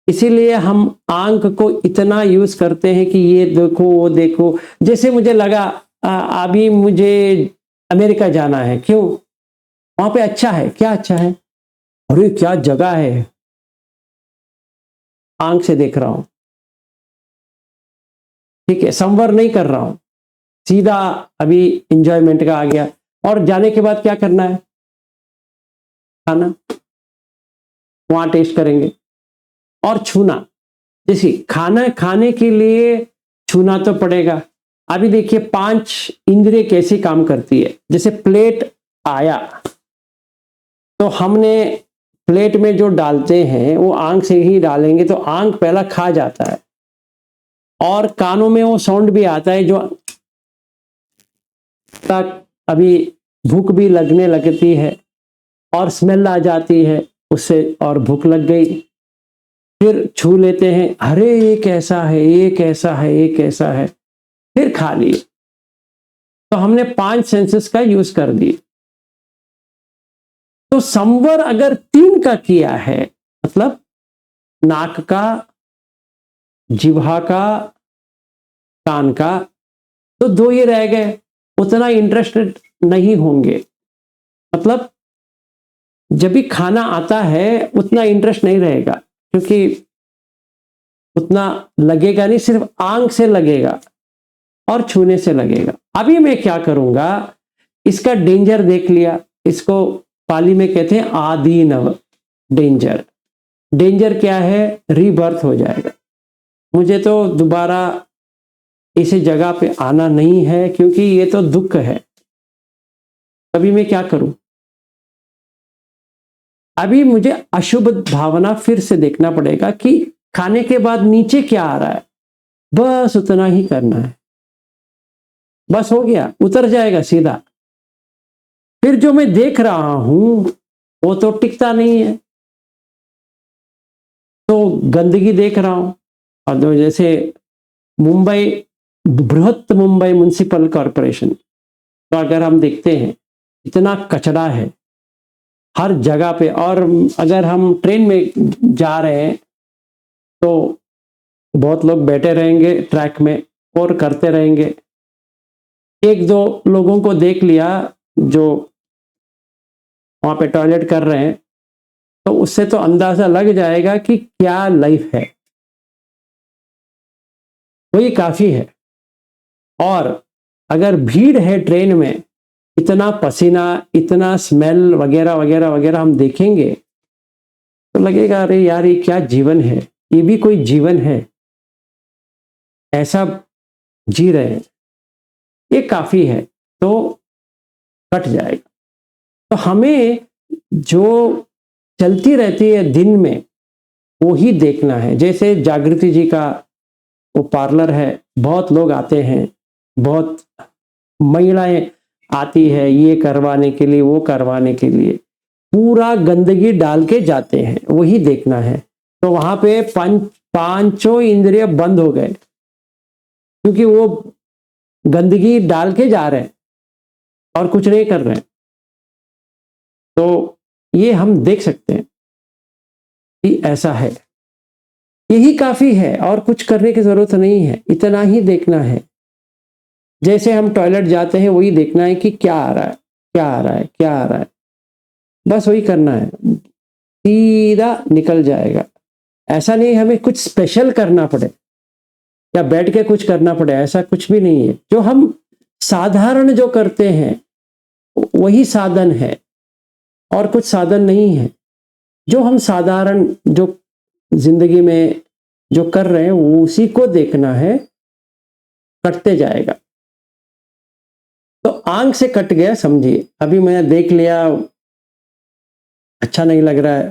इसीलिए हम आंख को इतना यूज करते हैं कि ये देखो वो देखो। जैसे मुझे लगा अभी मुझे अमेरिका जाना है, क्यों? वहां पे अच्छा है। क्या अच्छा है? अरे क्या जगह है, आंख से देख रहा हूं, ठीक है, संवर नहीं कर रहा हूं, सीधा अभी इंजॉयमेंट का आ गया। और जाने के बाद क्या करना है? खाना, वहां टेस्ट करेंगे। और छूना, जैसे खाना खाने के लिए छूना तो पड़ेगा। अभी देखिए 5 इंद्रिय कैसे काम करती है। जैसे प्लेट आया तो हमने प्लेट में जो डालते हैं वो आंख से ही डालेंगे, तो आंख पहला खा जाता है, और कानों में वो साउंड भी आता है जो तक अभी भूख भी लगने लगती है, और स्मेल आ जाती है उससे, और भूख लग गई। फिर छू लेते हैं, अरे ये कैसा है, ये कैसा है, ये कैसा है, फिर खा लिए। तो हमने 5 सेंसेस का यूज कर दिए। तो संवर अगर 3 का किया है, मतलब नाक का, जिह्वा का, कान का, तो 2 ही रह गए, उतना इंटरेस्टेड नहीं होंगे। मतलब जब भी खाना आता है उतना इंटरेस्ट नहीं रहेगा, क्योंकि उतना लगेगा नहीं, सिर्फ आंख से लगेगा और छूने से लगेगा। अभी मैं क्या करूंगा, इसका डेंजर देख लिया, इसको पाली में कहते हैं आदीनव, डेंजर। डेंजर क्या है? रीबर्थ हो जाएगा। मुझे तो दोबारा इसी जगह पे आना नहीं है, क्योंकि ये तो दुख है। अभी मैं क्या करूं? अभी मुझे अशुभ भावना फिर से देखना पड़ेगा कि खाने के बाद नीचे क्या आ रहा है, बस उतना ही करना है। बस हो गया, उतर जाएगा सीधा। फिर जो मैं देख रहा हूं वो तो टिकता नहीं है, तो गंदगी देख रहा हूं। और तो जैसे मुंबई, बृहत मुंबई म्युनिसिपल कॉरपोरेशन, तो अगर हम देखते हैं इतना कचरा है हर जगह पे। और अगर हम ट्रेन में जा रहे हैं तो बहुत लोग बैठे रहेंगे ट्रैक में और करते रहेंगे। 1-2 लोगों को देख लिया जो वहां पे टॉयलेट कर रहे हैं, तो उससे तो अंदाजा लग जाएगा कि क्या लाइफ है। वही काफी है। और अगर भीड़ है ट्रेन में, इतना पसीना, इतना स्मेल वगैरह वगैरह वगैरह हम देखेंगे तो लगेगा अरे यार ये क्या जीवन है, ये भी कोई जीवन है, ऐसा जी रहे हैं, ये काफी है, तो कट जाएगा। तो हमें जो चलती रहती है दिन में वो ही देखना है। जैसे जागृति जी का वो पार्लर है, बहुत लोग आते हैं, बहुत महिलाएं आती है ये करवाने के लिए, वो करवाने के लिए, पूरा गंदगी डाल के जाते हैं, वही देखना है। तो वहां पे पांचों इंद्रिय बंद हो गए, क्योंकि वो गंदगी डाल के जा रहे हैं और कुछ नहीं कर रहे हैं। तो ये हम देख सकते हैं कि ऐसा है। यही काफी है, और कुछ करने की जरूरत नहीं है, इतना ही देखना है। जैसे हम टॉयलेट जाते हैं वही देखना है कि क्या आ रहा है, क्या आ रहा है, क्या आ रहा है, बस वही करना है, सीधा निकल जाएगा। ऐसा नहीं हमें कुछ स्पेशल करना पड़े या बैठ के कुछ करना पड़े, ऐसा कुछ भी नहीं है। जो हम साधारण जो करते हैं वही साधन है, और कुछ साधन नहीं है। जो हम साधारण जो जिंदगी में जो कर रहे हैं वो उसी को देखना है, कटते जाएगा। तो आंख से कट गया समझिए, अभी मैंने देख लिया, अच्छा नहीं लग रहा है,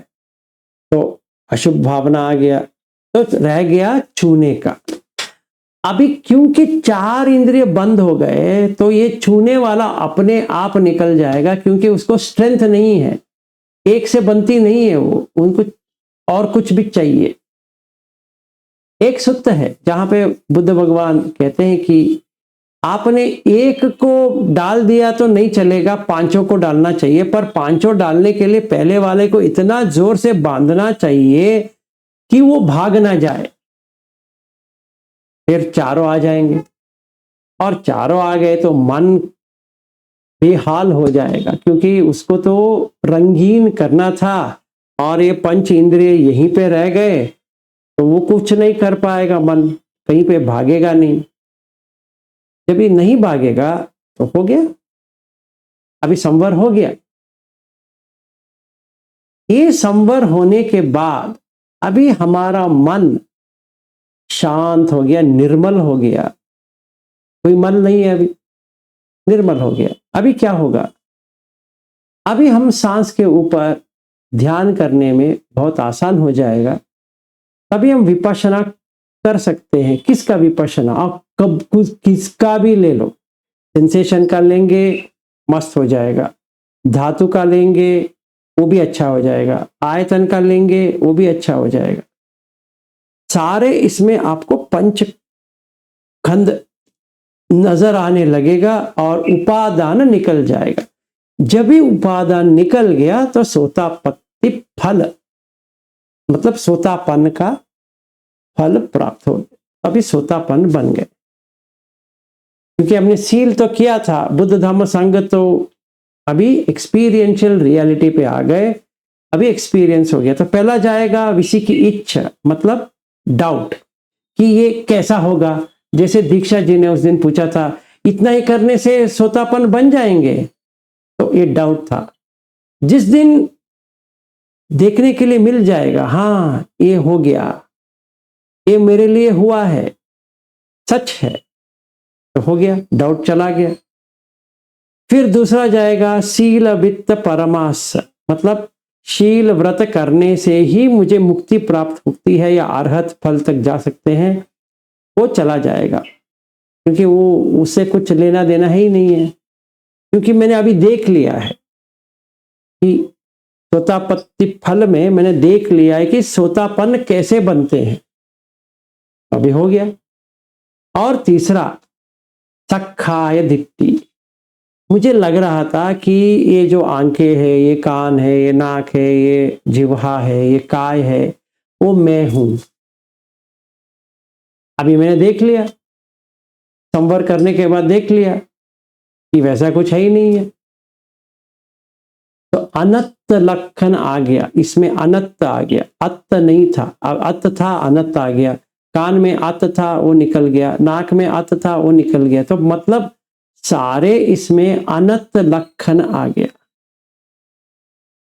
तो अशुभ भावना आ गया, तो रह गया छूने का। अभी क्योंकि 4 इंद्रिय बंद हो गए तो ये छूने वाला अपने आप निकल जाएगा, क्योंकि उसको स्ट्रेंथ नहीं है, एक से बनती नहीं है वो, उनको और कुछ भी चाहिए। एक सूत्र है जहां पे बुद्ध भगवान कहते हैं कि आपने एक को डाल दिया तो नहीं चलेगा, 5 को डालना चाहिए, पर 5 डालने के लिए पहले वाले को इतना जोर से बांधना चाहिए कि वो भाग ना जाए, फिर 4 आ जाएंगे। और 4 आ गए तो मन बेहाल हो जाएगा, क्योंकि उसको तो रंगीन करना था, और ये 5 इंद्रिय यहीं पे रह गए तो वो कुछ नहीं कर पाएगा, मन कहीं पे भागेगा नहीं। जब ये नहीं भागेगा तो हो गया, अभी संवर हो गया। ये संवर होने के बाद अभी हमारा मन शांत हो गया, निर्मल हो गया, कोई मन नहीं है, अभी निर्मल हो गया। अभी क्या होगा, अभी हम सांस के ऊपर ध्यान करने में बहुत आसान हो जाएगा। तभी हम विपश्यना कर सकते हैं। किसका विपश्यना, आप कब किसका भी ले लो, सेंसेशन का लेंगे मस्त हो जाएगा, धातु का लेंगे वो भी अच्छा हो जाएगा, आयतन का लेंगे वो भी अच्छा हो जाएगा। सारे इसमें आपको पंच खंड नजर आने लगेगा और उपादान निकल जाएगा। जब भी उपादान निकल गया तो सोतापत्ति फल, मतलब सोतापन का फल प्राप्त हो गया। अभी सोतापन बन गए, क्योंकि हमने सील तो किया था, बुद्ध धम्म संघ, तो अभी एक्सपीरियंशियल रियलिटी पे आ गए, अभी एक्सपीरियंस हो गया। तो पहला जाएगा विषय की इच्छा, मतलब डाउट कि ये कैसा होगा। जैसे दीक्षा जी ने उस दिन पूछा था, इतना ही करने से सोतापन बन जाएंगे, तो ये डाउट था। जिस दिन देखने के लिए मिल जाएगा, हाँ ये हो गया, ये मेरे लिए हुआ है, सच है, तो हो गया, डाउट चला गया। फिर दूसरा जाएगा शील वित्त परमास, मतलब शील व्रत करने से ही मुझे मुक्ति प्राप्त होती है या अरहत फल तक जा सकते हैं, वो चला जाएगा, क्योंकि वो उससे कुछ लेना देना ही नहीं है। क्योंकि मैंने अभी देख लिया है कि सोतापत्ति फल में मैंने देख लिया है कि सोतापन कैसे बनते हैं, अभी हो गया। और तीसरा सखाय दिट्ठी, मुझे लग रहा था कि ये जो आंखें है, ये कान है, ये नाक है, ये जिह्वा है, ये काय है, वो मैं हूं। अभी मैंने देख लिया, संवर करने के बाद देख लिया कि वैसा कुछ है ही नहीं है। तो अनत्त लक्षण आ गया, इसमें अनत्त आ गया, अत्त नहीं था, अत्त था, अनत्त आ गया। कान में अत्त था वो निकल गया, नाक में अत्त था वो निकल गया, तो मतलब सारे इसमें अनंत लक्षण आ गया।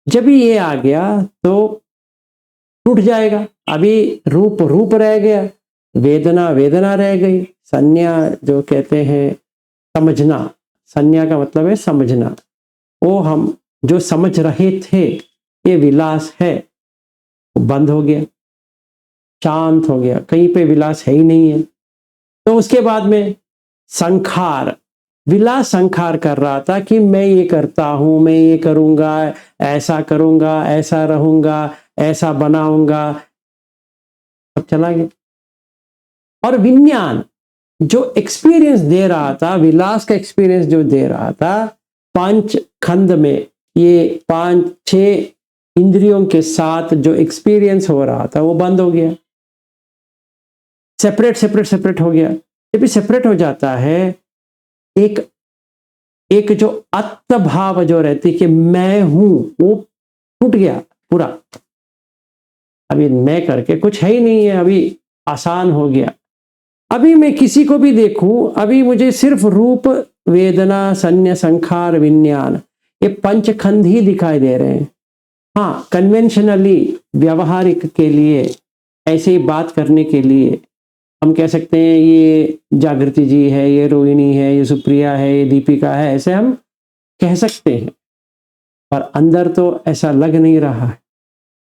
जब ये आ गया तो टूट जाएगा। अभी रूप रूप रह गया, वेदना वेदना रह गई, संज्ञा जो कहते हैं समझना, संज्ञा का मतलब है समझना, वो हम जो समझ रहे थे ये विलास है, वो बंद हो गया, शांत हो गया, कहीं पे विलास है ही नहीं है। तो उसके बाद में संखार, विलास संखार कर रहा था कि मैं ये करता हूं, मैं ये करूंगा, ऐसा करूंगा, ऐसा रहूंगा, ऐसा बनाऊंगा, सब चला गया। और विज्ञान जो एक्सपीरियंस दे रहा था, विलास का एक्सपीरियंस जो दे रहा था, 5 खंड में ये 5-6 इंद्रियों के साथ जो एक्सपीरियंस हो रहा था वो बंद हो गया। सेपरेट सेपरेट सेपरेट हो गया। जब भी सेपरेट हो जाता है, एक एक जो आत्म भाव जो रहती कि मैं हूं, वो टूट गया पूरा। अभी मैं करके कुछ है ही नहीं है, अभी आसान हो गया। अभी मैं किसी को भी देखूं, अभी मुझे सिर्फ रूप, वेदना, संज्ञा, संखार, विज्ञान, ये पंचखंड ही दिखाई दे रहे हैं। हाँ, कन्वेंशनली व्यवहारिक के लिए, ऐसे ही बात करने के लिए हम कह सकते हैं ये जागृति जी है, ये रोहिणी है, ये सुप्रिया है, ये दीपिका है, ऐसे हम कह सकते हैं। पर अंदर तो ऐसा लग नहीं रहा है,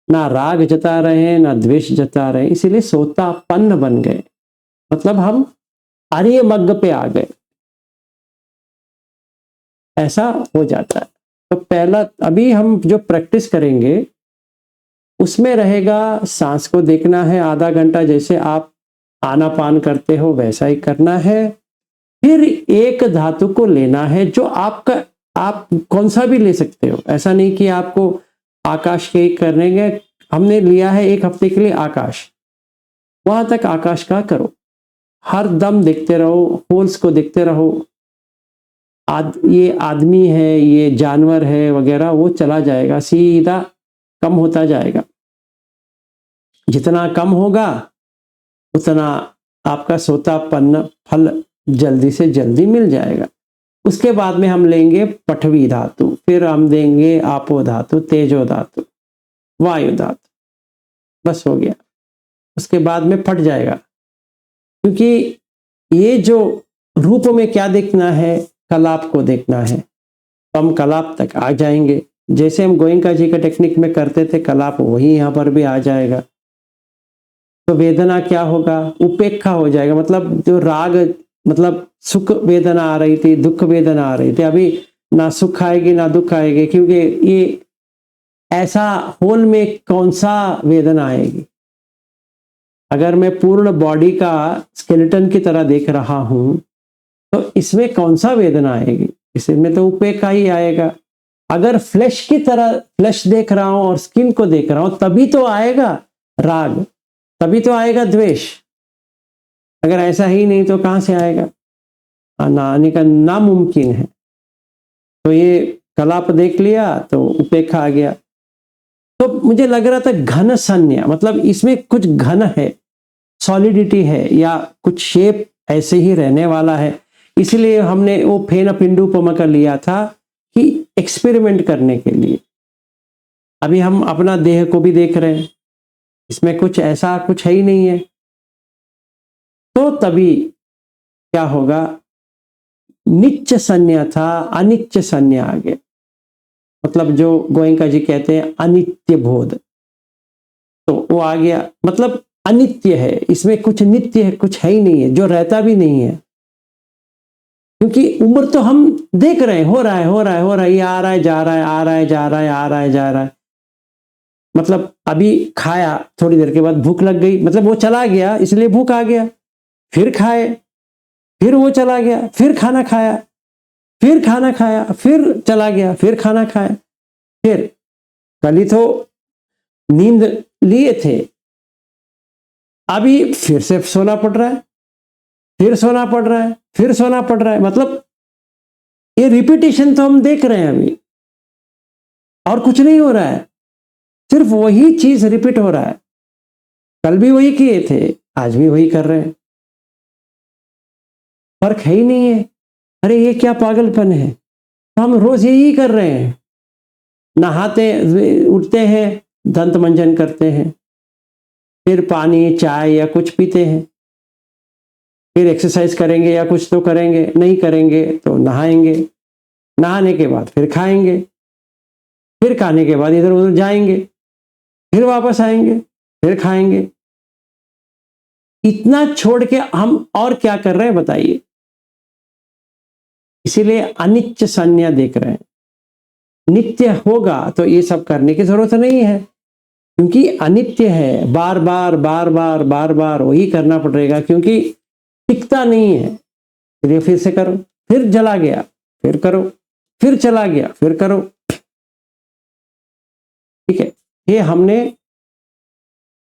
ना राग जता रहे हैं, ना द्वेष जता रहे हैं, इसीलिए सोतापन्न बन गए। मतलब हम आर्य मग्ग पे आ गए, ऐसा हो जाता है। तो पहला अभी हम जो प्रैक्टिस करेंगे उसमें रहेगा, सांस को देखना है आधा घंटा, जैसे आप आनापान करते हो वैसा ही करना है। फिर एक धातु को लेना है जो आपका, आप कौन सा भी ले सकते हो, ऐसा नहीं कि आपको आकाश के करेंगे। हमने लिया है एक हफ्ते के लिए आकाश, वहां तक आकाश का करो, हर दम देखते रहो, होल्स को देखते रहो। ये आदमी है, ये जानवर है वगैरह, वो चला जाएगा, सीधा कम होता जाएगा। जितना कम होगा उतना आपका सोतापन्न फल जल्दी से जल्दी मिल जाएगा। उसके बाद में हम लेंगे पठवी धातु, फिर हम देंगे आपो धातु, तेजो धातु, वायु धातु, बस हो गया। उसके बाद में फट जाएगा, क्योंकि ये जो रूप में क्या देखना है, कलाप को देखना है, तो हम कलाप तक आ जाएंगे। जैसे हम गोयंका जी का टेक्निक में करते थे कलाप, वही यहाँ पर भी आ जाएगा। तो वेदना क्या होगा, उपेक्षा हो जाएगा। मतलब जो राग, मतलब सुख वेदना आ रही थी, दुख वेदना आ रही थी, अभी ना सुख आएगी ना दुख आएगी, क्योंकि ये ऐसा होल में कौन सा वेदना आएगी। अगर मैं पूर्ण बॉडी का स्केलेटन की तरह देख रहा हूं तो इसमें कौन सा वेदना आएगी, इसमें तो उपेक्षा ही आएगा। अगर फ्लैश की तरह फ्लैश देख रहा हूं और स्किन को देख रहा हूं, तभी तो आएगा राग, तभी तो आएगा द्वेष। अगर ऐसा ही नहीं तो कहां से आएगा, आने का नामुमकिन है। तो ये कलाप देख लिया तो उपेक्षा आ गया। तो मुझे लग रहा था घन संज्ञा, मतलब इसमें कुछ घन है, सॉलिडिटी है, या कुछ शेप ऐसे ही रहने वाला है। इसलिए हमने वो फेन पिंडुपमा का लिया था कि एक्सपेरिमेंट करने के लिए। अभी हम अपना देह को भी देख रहे हैं, इसमें कुछ ऐसा कुछ है ही नहीं है। तो तभी क्या होगा, नित्य संज्ञा था, अनित्य संज्ञा आ गया। मतलब जो गोयंका जी कहते हैं अनित्य बोध, तो वो आ गया। मतलब अनित्य है, इसमें कुछ नित्य है कुछ है ही नहीं है, जो रहता भी नहीं है। क्योंकि उम्र तो हम देख रहे हैं, हो रहा है हो रहा है हो रहा है, ये आ रहा है जा रहा है, आ रहा है जा रहा है, आ रहा है जा रहा है। मतलब अभी खाया, थोड़ी देर के बाद भूख लग गई, मतलब वो चला गया इसलिए भूख आ गया। फिर खाए, फिर वो चला गया, फिर खाना खाया, फिर खाना खाया, फिर चला गया, फिर खाना खाया। फिर कल ही तो नींद लिए थे, अभी फिर से सोना पड़ रहा है, फिर सोना पड़ रहा है, फिर सोना पड़ रहा है। मतलब ये रिपीटेशन तो हम देख रहे हैं अभी, और कुछ नहीं हो रहा है, सिर्फ वही चीज रिपीट हो रहा है। कल भी वही किए थे, आज भी वही कर रहे हैं, फर्क है ही नहीं है। अरे ये क्या पागलपन है, तो हम रोज यही कर रहे हैं। नहाते उठते हैं, दंत मंजन करते हैं, फिर पानी चाय या कुछ पीते हैं, फिर एक्सरसाइज करेंगे या कुछ तो करेंगे, नहीं करेंगे तो नहाएंगे, नहाने के बाद फिर खाएंगे, फिर खाने के बाद इधर उधर जाएंगे, फिर वापस आएंगे, फिर खाएंगे। इतना छोड़ के हम और क्या कर रहे हैं बताइए। इसीलिए अनित्य संज्ञा देख रहे हैं। नित्य होगा तो ये सब करने की जरूरत नहीं है, क्योंकि अनित्य है, बार बार बार बार बार बार वही करना पड़ेगा, क्योंकि टिकता नहीं है। फिर फिर से करो, फिर जला गया फिर करो, फिर चला गया फिर करो। ठीक है, ये हमने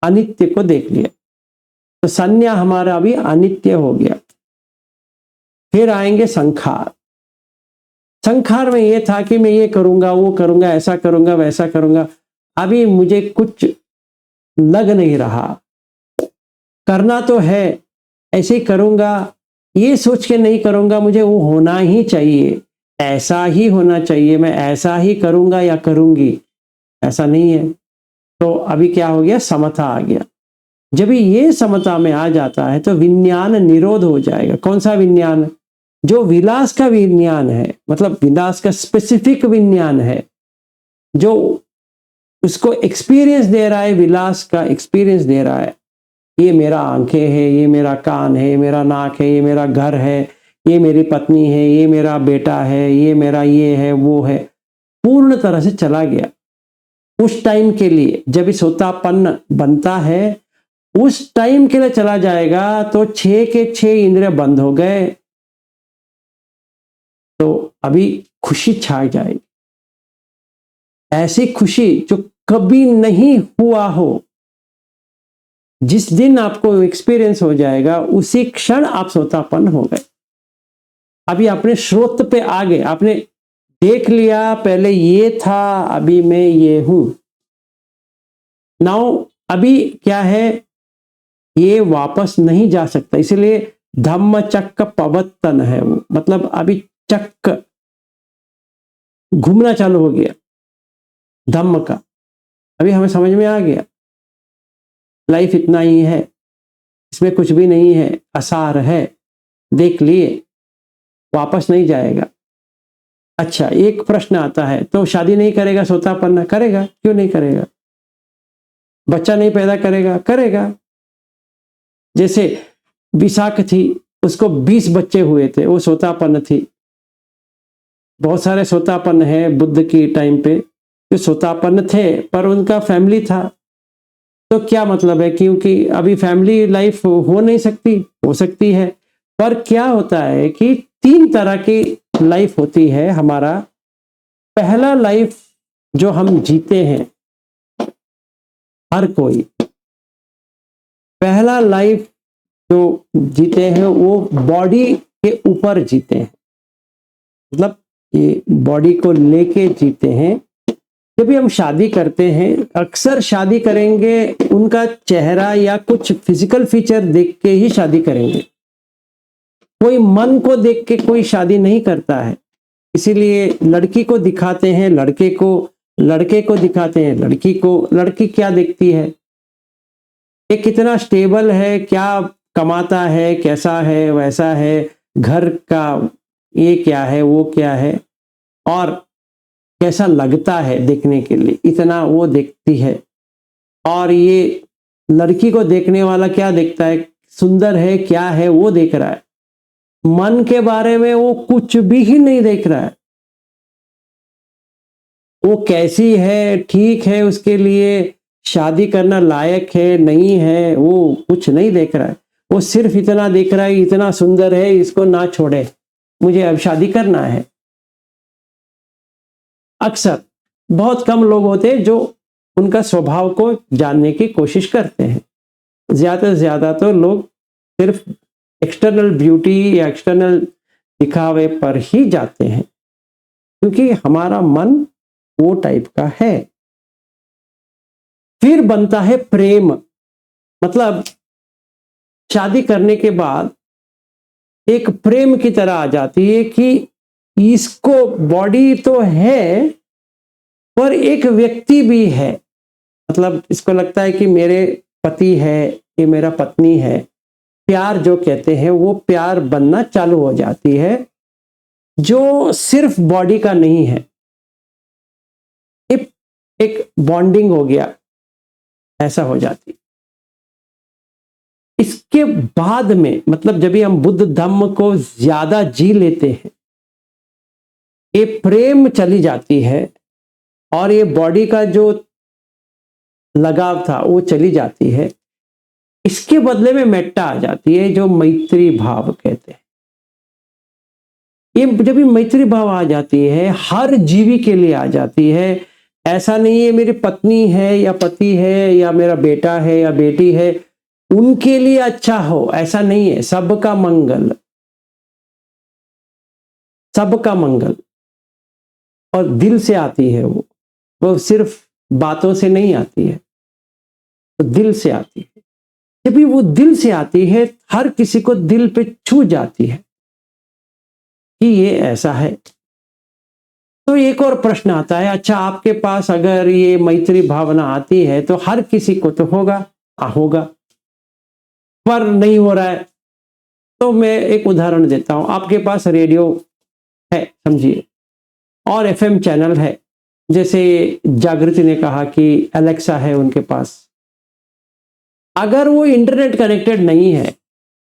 अनित्य को देख लिया। तो संज्ञा हमारा अभी अनित्य हो गया। फिर आएंगे संखार। संखार में ये था कि मैं ये करूंगा, वो करूंगा, ऐसा करूंगा, वैसा करूंगा, अभी मुझे कुछ लग नहीं रहा, करना तो है, ऐसे ही करूंगा, ये सोच के नहीं करूंगा, मुझे वो होना ही चाहिए, ऐसा ही होना चाहिए, मैं ऐसा ही करूंगा या करूंगी, ऐसा नहीं है। तो अभी क्या हो गया, समता आ गया। जब ये समता में आ जाता है तो विज्ञान निरोध हो जाएगा। कौन सा विज्ञान? जो विलास का विज्ञान है, मतलब विलास का स्पेसिफिक विज्ञान है, जो उसको एक्सपीरियंस दे रहा है, विलास का एक्सपीरियंस दे रहा है। ये मेरा आंखें है, ये मेरा कान है, ये मेरा नाक है, ये मेरा घर है, ये मेरी पत्नी है, ये मेरा बेटा है, ये मेरा ये है, वो है, पूर्ण तरह से चला गया। उस टाइम के लिए जब इस सोतापन्न बनता है, उस टाइम के लिए चला जाएगा तो 6 के 6 इंद्रिय बंद हो गए, तो अभी खुशी छा जाएगी। ऐसी खुशी जो कभी नहीं हुआ हो, जिस दिन आपको एक्सपीरियंस हो जाएगा उसी क्षण आप सोतापन्न हो गए। अभी अपने स्रोत पे आ गए, आपने देख लिया पहले ये था, अभी मैं ये हूं। नाउ अभी क्या है, ये वापस नहीं जा सकता, इसलिए धम्म चक्र पवत्तन है वो, मतलब अभी चक्र घूमना चालू हो गया धम्म का। अभी हमें समझ में आ गया लाइफ इतना ही है, इसमें कुछ भी नहीं है, असार है, देख लिए, वापस नहीं जाएगा। अच्छा, एक प्रश्न आता है, तो शादी नहीं करेगा सोतापन्न? करेगा, क्यों नहीं करेगा? बच्चा नहीं पैदा करेगा? करेगा। जैसे विशाख थी, उसको 20 बच्चे हुए थे, वो सोतापन्न थी। बहुत सारे सोतापन्न है बुद्ध की टाइम पे जो सोतापन्न थे, पर उनका फैमिली था। तो क्या मतलब है, क्योंकि अभी फैमिली लाइफ हो नहीं सकती, हो सकती है, पर क्या होता है कि 3 तरह की लाइफ होती है हमारा। पहला लाइफ जो हम जीते हैं, हर कोई पहला लाइफ जो जीते हैं वो बॉडी के ऊपर जीते हैं, मतलब ये बॉडी को लेके जीते हैं। जब भी हम शादी करते हैं, अक्सर शादी करेंगे उनका चेहरा या कुछ फिजिकल फीचर देख के ही शादी करेंगे, कोई मन को देख के कोई शादी नहीं करता है। इसीलिए लड़की को दिखाते हैं लड़के को, लड़के को दिखाते हैं लड़की को। लड़की क्या देखती है, ये कितना स्टेबल है, क्या कमाता है, कैसा है, वैसा है, घर का ये क्या है, वो क्या है, और कैसा लगता है देखने के लिए, इतना वो देखती है। और ये लड़की को देखने वाला क्या देखता है, सुंदर है, क्या है, वो देख रहा है। मन के बारे में वो कुछ भी ही नहीं देख रहा है, वो कैसी है, ठीक है, उसके लिए शादी करना लायक है, नहीं है, वो कुछ नहीं देख रहा है। वो सिर्फ इतना देख रहा है, इतना सुंदर है, इसको ना छोड़े, मुझे अब शादी करना है। अक्सर बहुत कम लोग होते हैं जो उनका स्वभाव को जानने की कोशिश करते हैं। ज्यादा से ज्यादा तो लोग सिर्फ एक्सटर्नल ब्यूटी या एक्सटर्नल दिखावे पर ही जाते हैं, क्योंकि हमारा मन वो टाइप का है। फिर बनता है प्रेम, मतलब शादी करने के बाद एक प्रेम की तरह आ जाती है कि इसको बॉडी तो है पर एक व्यक्ति भी है, मतलब इसको लगता है कि मेरे पति है, ये मेरा पत्नी है। प्यार जो कहते हैं वो प्यार बनना चालू हो जाती है, जो सिर्फ बॉडी का नहीं है, एक बॉन्डिंग हो गया, ऐसा हो जाती। इसके बाद में मतलब जब भी हम बुद्ध धम्म को ज्यादा जी लेते हैं, ये प्रेम चली जाती है और ये बॉडी का जो लगाव था वो चली जाती है। इसके बदले में मेट्टा आ जाती है, जो मैत्री भाव कहते हैं। ये जब भी मैत्री भाव आ जाती है, हर जीवी के लिए आ जाती है। ऐसा नहीं है मेरी पत्नी है या पति है या मेरा बेटा है या बेटी है, उनके लिए अच्छा हो ऐसा नहीं है, सबका मंगल, सबका मंगल। और दिल से आती है वो सिर्फ बातों से नहीं आती है, तो दिल से आती है। जब भी वो दिल से आती है, हर किसी को दिल पे छू जाती है कि ये ऐसा है। तो एक और प्रश्न आता है, अच्छा आपके पास अगर ये मैत्री भावना आती है तो हर किसी को तो होगा, होगा, पर नहीं हो रहा है। तो मैं एक उदाहरण देता हूं, आपके पास रेडियो है समझिए, और एफएम चैनल है, जैसे जागृति ने कहा कि एलेक्सा है उनके पास। अगर वो इंटरनेट कनेक्टेड नहीं है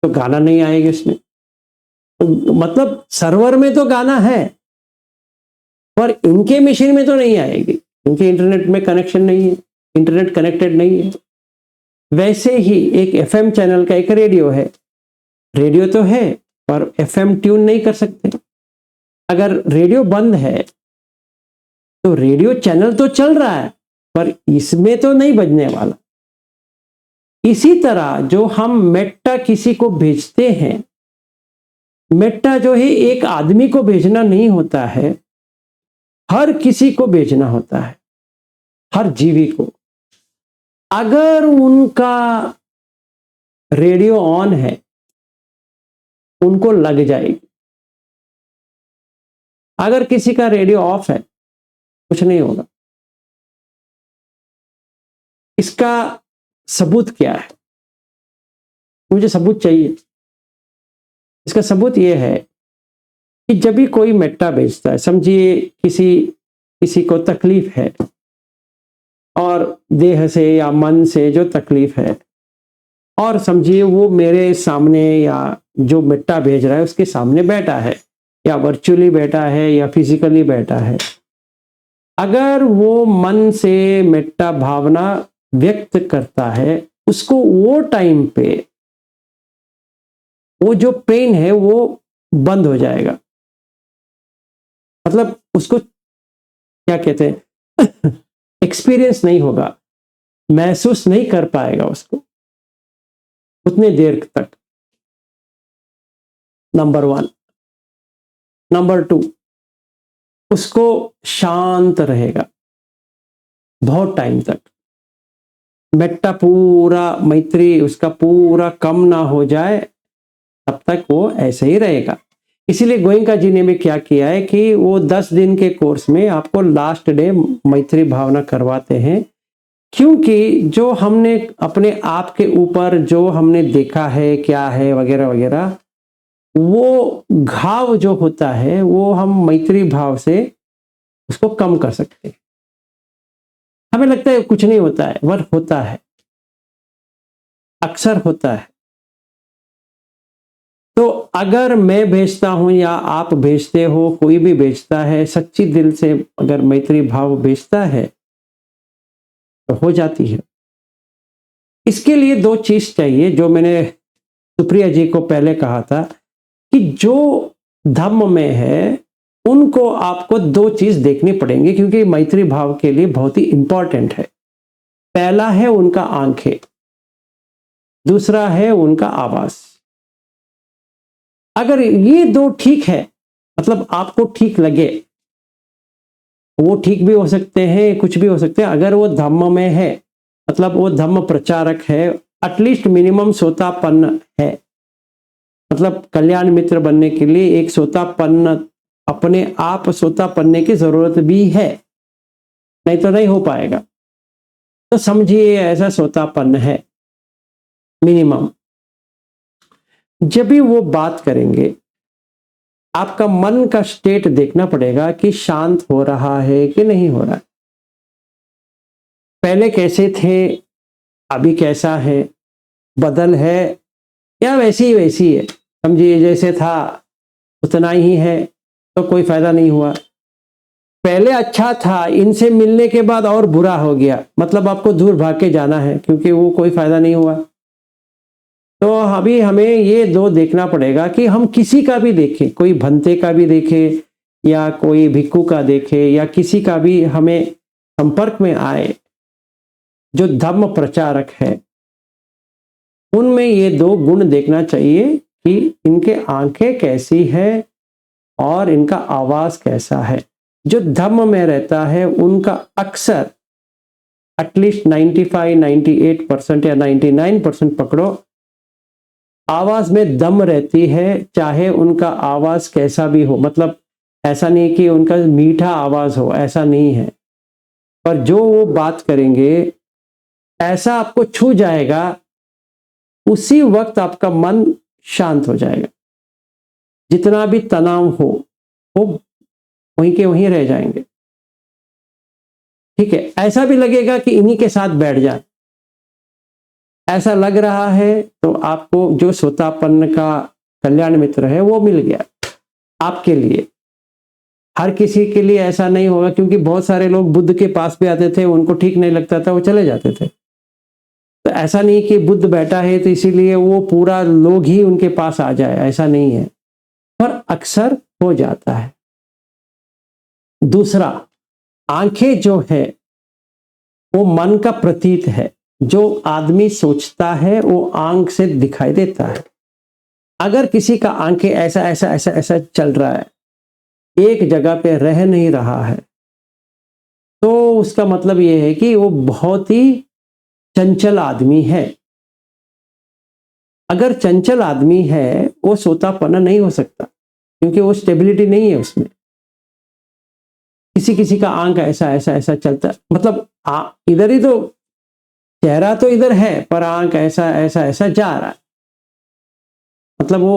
तो गाना नहीं आएगा इसमें। तो मतलब सर्वर में तो गाना है, पर इनके मशीन में तो नहीं आएगी, क्योंकि इंटरनेट में कनेक्शन नहीं है, इंटरनेट कनेक्टेड नहीं है। वैसे ही एक एफएम चैनल का एक रेडियो है, रेडियो तो है पर एफएम ट्यून नहीं कर सकते। अगर रेडियो बंद है तो रेडियो चैनल तो चल रहा है पर इसमें तो नहीं बजने वाला। इसी तरह जो हम मेट्टा किसी को भेजते हैं, मेट्टा जो है एक आदमी को भेजना नहीं होता है, हर किसी को भेजना होता है, हर जीवी को। अगर उनका रेडियो ऑन है उनको लग जाएगी, अगर किसी का रेडियो ऑफ है कुछ नहीं होगा। इसका सबूत क्या है? मुझे सबूत चाहिए। इसका सबूत यह है कि जब भी कोई मेट्टा भेजता है, समझिए किसी को तकलीफ है और देह से या मन से जो तकलीफ है, और समझिए वो मेरे सामने या जो मेट्टा भेज रहा है उसके सामने बैठा है, या वर्चुअली बैठा है या फिजिकली बैठा है। अगर वो मन से मेट्टा भावना व्यक्त करता है, उसको वो टाइम पे वो जो पेन है वो बंद हो जाएगा। मतलब उसको क्या कहते हैं, एक्सपीरियंस नहीं होगा, महसूस नहीं कर पाएगा उसको उतने देर तक। नंबर 1। नंबर 2, उसको शांत रहेगा बहुत टाइम तक। मेट्टा पूरा, मैत्री उसका पूरा कम ना हो जाए तब तक वो ऐसे ही रहेगा। इसीलिए गोयंका जी ने भी क्या किया है कि वो 10 दिन के कोर्स में आपको लास्ट डे मैत्री भावना करवाते हैं, क्योंकि जो हमने अपने आप के ऊपर जो हमने देखा है क्या है वगैरह वगैरह, वो घाव जो होता है वो हम मैत्री भाव से उसको कम कर सकते हैं। हमें लगता है कुछ नहीं होता है, पर होता है, अक्सर होता है। तो अगर मैं भेजता हूं या आप भेजते हो, कोई भी भेजता है, सच्ची दिल से अगर मैत्री भाव भेजता है तो हो जाती है। इसके लिए 2 चीज चाहिए, जो मैंने सुप्रिया जी को पहले कहा था कि जो धम्म में है उनको आपको 2 चीज देखनी पड़ेंगी, क्योंकि मैत्री भाव के लिए बहुत ही इंपॉर्टेंट है। पहला है उनका आंखें, दूसरा है उनका आवाज। अगर ये 2 ठीक है, मतलब आपको ठीक लगे, वो ठीक भी हो सकते हैं, कुछ भी हो सकते हैं। अगर वो धम्म में है, मतलब वो धम्म प्रचारक है, एटलीस्ट मिनिमम सोतापन्न है, मतलब कल्याण मित्र बनने के लिए एक सोतापन्न, अपने आप सोतापन्ने की जरूरत भी है, नहीं तो नहीं हो पाएगा। तो समझिए ऐसा सोतापन्न है मिनिमम। जब भी वो बात करेंगे, आपका मन का स्टेट देखना पड़ेगा कि शांत हो रहा है कि नहीं हो रहा है। पहले कैसे थे, अभी कैसा है, बदल है या वैसी वैसी है। समझिए जैसे था उतना ही है तो कोई फायदा नहीं हुआ। पहले अच्छा था, इनसे मिलने के बाद और बुरा हो गया, मतलब आपको दूर भाग के जाना है, क्योंकि वो कोई फायदा नहीं हुआ। तो अभी हमें ये 2 देखना पड़ेगा कि हम किसी का भी देखें, कोई भंते का भी देखें या कोई भिक्खु का देखें या किसी का भी हमें संपर्क में आए जो धम्म प्रचारक है, उनमें ये दो गुण देखना चाहिए कि इनके आंखें कैसी है और इनका आवाज कैसा है। जो धम्म में रहता है उनका अक्सर एटलीस्ट 95, 98% या 99% पकड़ो, आवाज में दम रहती है, चाहे उनका आवाज कैसा भी हो। मतलब ऐसा नहीं कि उनका मीठा आवाज हो, ऐसा नहीं है, पर जो वो बात करेंगे ऐसा आपको छू जाएगा, उसी वक्त आपका मन शांत हो जाएगा। जितना भी तनाव हो वो वहीं के वहीं रह जाएंगे। ठीक है, ऐसा भी लगेगा कि इन्हीं के साथ बैठ जाए। ऐसा लग रहा है तो आपको जो सोतापन्न का कल्याण मित्र है वो मिल गया आपके लिए। हर किसी के लिए ऐसा नहीं होगा, क्योंकि बहुत सारे लोग बुद्ध के पास भी आते थे, उनको ठीक नहीं लगता था, वो चले जाते थे। तो ऐसा नहीं कि बुद्ध बैठा है तो इसीलिए वो पूरा लोग ही उनके पास आ जाए, ऐसा नहीं है, पर अक्सर हो जाता है। दूसरा, आंखें जो है वो मन का प्रतीत है। जो आदमी सोचता है वो आंख से दिखाई देता है। अगर किसी का आंखें ऐसा ऐसा ऐसा ऐसा चल रहा है, एक जगह पे रह नहीं रहा है, तो उसका मतलब ये है कि वो बहुत ही चंचल आदमी है। अगर चंचल आदमी है वो सोतापना नहीं हो सकता, क्योंकि वो स्टेबिलिटी नहीं है उसमें। किसी किसी का आंख ऐसा ऐसा ऐसा चलता, मतलब इधर ही तो चेहरा तो इधर है, पर आंख ऐसा ऐसा ऐसा जा रहा है, मतलब वो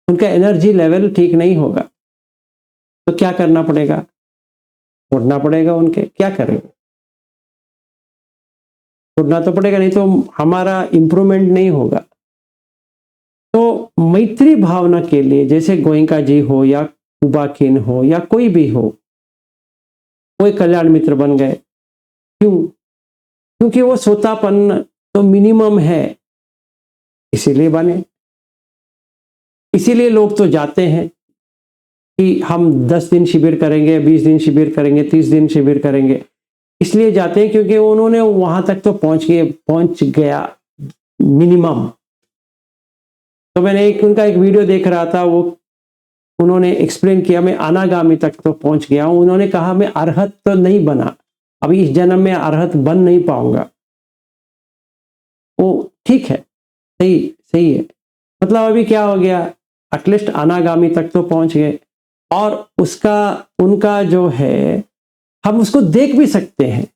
उनका एनर्जी लेवल ठीक नहीं होगा। तो क्या करना पड़ेगा? छोड़ना पड़ेगा उनके। क्या करेंगे? छोड़ना तो पड़ेगा, नहीं तो हमारा इंप्रूवमेंट नहीं होगा। तो मैत्री भावना के लिए, जैसे गोयंका जी हो या कुबाखिन हो या कोई भी हो, कोई कल्याण मित्र बन गए। क्यों? क्योंकि वो सोतापन तो मिनिमम है, इसीलिए बने। इसीलिए लोग तो जाते हैं कि हम 10 दिन शिविर करेंगे, 20 दिन शिविर करेंगे, 30 दिन शिविर करेंगे। इसलिए जाते हैं क्योंकि उन्होंने वहां तक तो पहुंच गया मिनिमम। तो मैंने उनका एक वीडियो देख रहा था, वो उन्होंने एक्सप्लेन किया, मैं अनागामी तक तो पहुंच गया हूं। उन्होंने कहा मैं अरहत तो नहीं बना, अभी इस जन्म में अरहत बन नहीं पाऊंगा। वो ठीक है, सही सही है। मतलब अभी क्या हो गया, एटलीस्ट अनागामी तक तो पहुंच गए, और उसका उनका जो है हम उसको देख भी सकते हैं।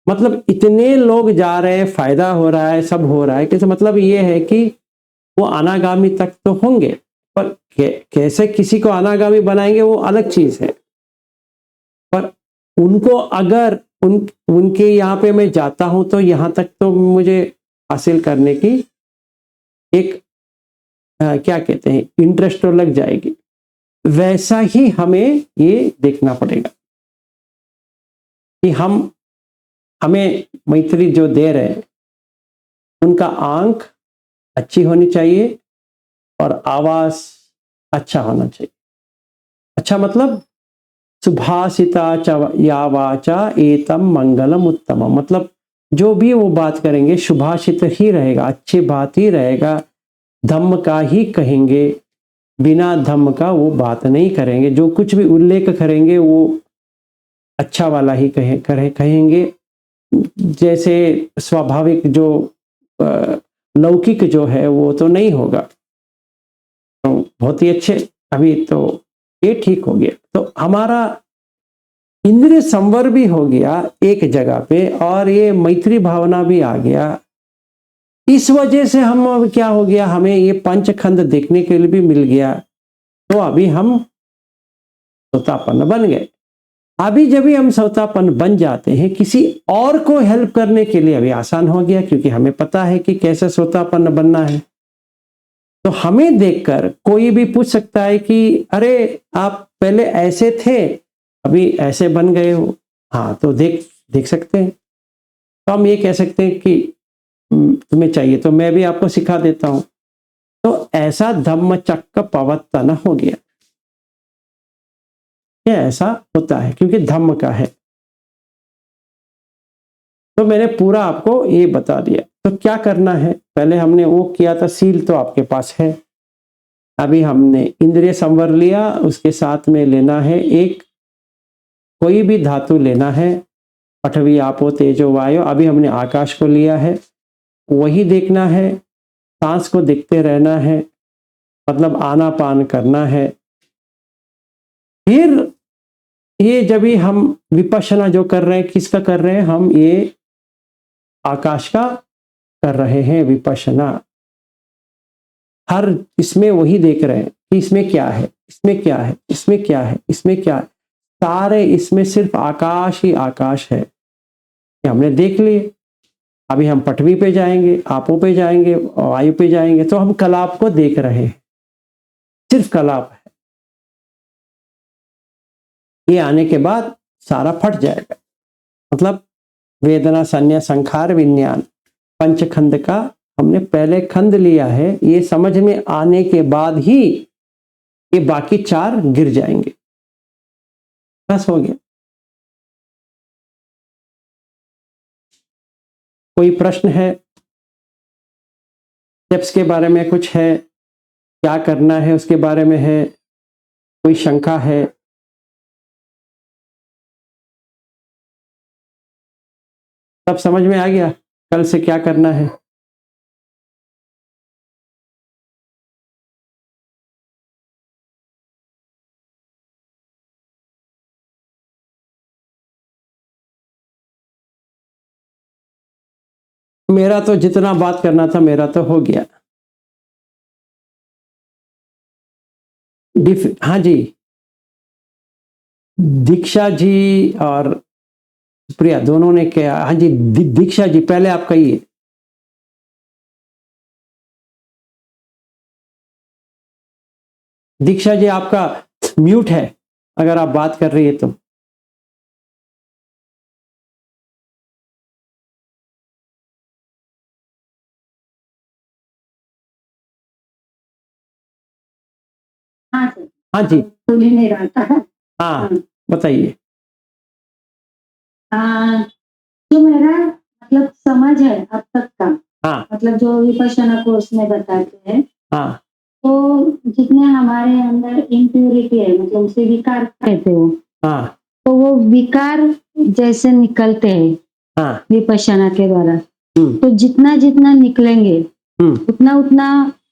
मतलब इतने लोग जा रहे हैं, फायदा हो रहा है, सब हो रहा है, कि मतलब ये है कि वो अनागामी तक तो होंगे, पर कैसे किसी को अनागामी बनाएंगे वो अलग चीज है। पर उनको अगर उनके यहाँ पे मैं जाता हूं तो यहाँ तक तो मुझे हासिल करने की एक क्या कहते हैं, इंटरेस्ट तो लग जाएगी। वैसा ही हमें ये देखना पड़ेगा कि हमें मैत्री जो दे रहे हैं उनका आंख अच्छी होनी चाहिए और आवाज अच्छा होना चाहिए। अच्छा मतलब सुभाषिता च या वाचा एतम मंगलम उत्तम, मतलब जो भी वो बात करेंगे सुभाषित ही रहेगा, अच्छी बात ही रहेगा, धम्म का ही कहेंगे, बिना धम्म का वो बात नहीं करेंगे। जो कुछ भी उल्लेख करेंगे वो अच्छा वाला ही कहेंगे। जैसे स्वाभाविक जो लौकिक जो है वो तो नहीं होगा। तो बहुत ही अच्छे, अभी तो ये ठीक हो गया। तो हमारा इंद्रिय संवर भी हो गया एक जगह पे, और ये मैत्री भावना भी आ गया। इस वजह से हम अब क्या हो गया, हमें ये पंचखंड देखने के लिए भी मिल गया, तो अभी हम सोतापन्न बन गए। अभी जब भी हम सोतापन्न बन जाते हैं, किसी और को हेल्प करने के लिए अभी आसान हो गया, क्योंकि हमें पता है कि कैसे सोतापन्न बनना है। तो हमें देखकर कोई भी पूछ सकता है कि अरे आप पहले ऐसे थे, अभी ऐसे बन गए हो। हाँ, तो देख सकते हैं। तो हम ये कह सकते हैं कि तुम्हें चाहिए तो मैं भी आपको सिखा देता हूं। तो ऐसा धम्मचक्र प्रवर्तन हो गया। ये ऐसा होता है क्योंकि धम्म का है। तो मैंने पूरा आपको ये बता दिया। तो क्या करना है, पहले हमने वो किया था, सील तो आपके पास है, अभी हमने इंद्रिय संवर लिया, उसके साथ में लेना है एक कोई भी धातु लेना है, पृथ्वी आपो तेजो वायु, अभी हमने आकाश को लिया है, वही देखना है, सांस को देखते रहना है, मतलब आनापान करना है। फिर ये जब भी हम विपश्यना जो कर रहे हैं, किसका कर रहे हैं हम, ये आकाश का कर रहे हैं विपश्यना। हर इसमें वही देख रहे हैं कि इसमें क्या है, इसमें क्या है, इसमें क्या है, इसमें क्या है, सारे इसमें सिर्फ आकाश ही आकाश है, ये हमने देख लिए। अभी हम पृथ्वी पे जाएंगे, आपो पे जाएंगे, वायु पे जाएंगे, तो हम कलाप को देख रहे हैं, सिर्फ कलाप है। ये आने के बाद सारा फट जाएगा, मतलब वेदना संज्ञा संखार विज्ञान पंचखंड का हमने पहले खंड लिया है, ये समझ में आने के बाद ही ये बाकी चार गिर जाएंगे, बस हो गया। कोई प्रश्न है, स्टेप्स के बारे में कुछ है, क्या करना है उसके बारे में है, कोई शंका है? सब समझ में आ गया कल से क्या करना है? मेरा तो जितना बात करना था मेरा तो हो गया। हाँ जी, दीक्षा जी और प्रिया दोनों ने किया। हाँ जी, दीक्षा जी पहले आप कहिए। दीक्षा जी आपका म्यूट है, अगर आप बात कर रही है तो। हाँ सर। हाँ जी, सुन ही नहीं रहा था। हाँ बताइए। जो मेरा मतलब समझ है अब तक का, हाँ मतलब जो विपश्यना कोर्स में बताते हैं, हाँ तो जितने हमारे अंदर इम्प्योरिटी है, मतलब उसे विकार कहते हो, हाँ तो वो विकार जैसे निकलते हैं हाँ विपश्यना के द्वारा, हम्म, तो जितना जितना निकलेंगे उतना उतना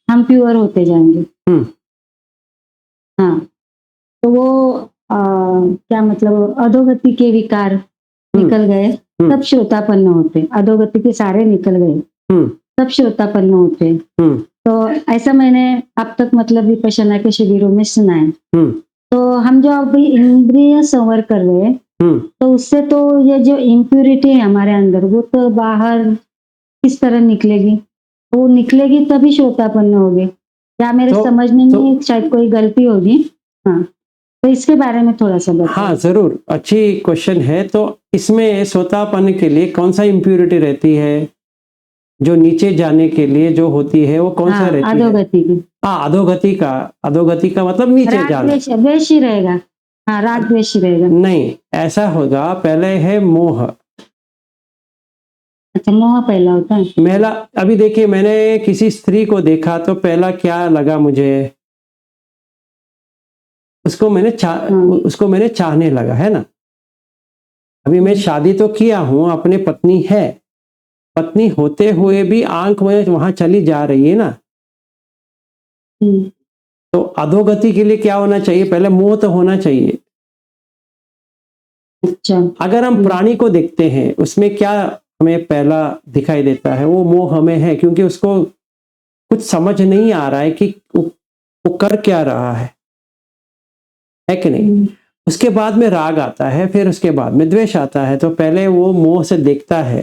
हम प्योर होते जाएंगे। हाँ, तो वो क्या मतलब अधोगति के विकार निकल गए तब श्रोतापन्न होते, अधोगति के सारे निकल गए तब श्रोतापन्न होते। तो ऐसा मैंने अब तक मतलब विपश्यना के शिविरों में सुना है। तो हम जो अभी इंद्रिय संवर कर रहे हैं, तो उससे तो ये जो इम्प्यूरिटी है हमारे अंदर, वो तो बाहर किस तरह निकलेगी? वो निकलेगी तभी श्रोतापन्न होगी। क्या मेरे समझने में शायद कोई गलती होगी? हाँ, तो इसके बारे में थोड़ा सा बताइए। हाँ जरूर, अच्छी क्वेश्चन है। तो इसमें श्रोतापन्न के लिए कौन सा इम्प्यूरिटी रहती है? जो नीचे जाने के लिए जो होती है वो कौन सा रहती है? अधोगति की। हाँ, अधोगति का मतलब नीचे जाना। द्वेष ही रहेगा। हाँ, राग द्वेष ही रहेगा। नहीं, ऐसा होगा, पहले है मोह। अच्छा, मोह पहला होता है। पहला, अभी देखिए, मैंने किसी स्त्री को देखा तो पहला क्या लगा मुझे, उसको मैंने चाहने लगा, है ना। अभी मैं शादी तो किया हूं, अपने पत्नी है, पत्नी होते हुए भी आंख में वहां चली जा रही है ना। तो अधोगति के लिए क्या होना चाहिए? पहले मोह तो होना चाहिए। अच्छा, अगर हम प्राणी को देखते हैं, उसमें क्या हमें पहला दिखाई देता है? वो मोह हमें है, क्योंकि उसको कुछ समझ नहीं आ रहा है कि वो कर क्या रहा है कि नहीं। उसके बाद में राग आता है, फिर उसके बाद में द्वेष आता है। तो पहले वो मोह से देखता है,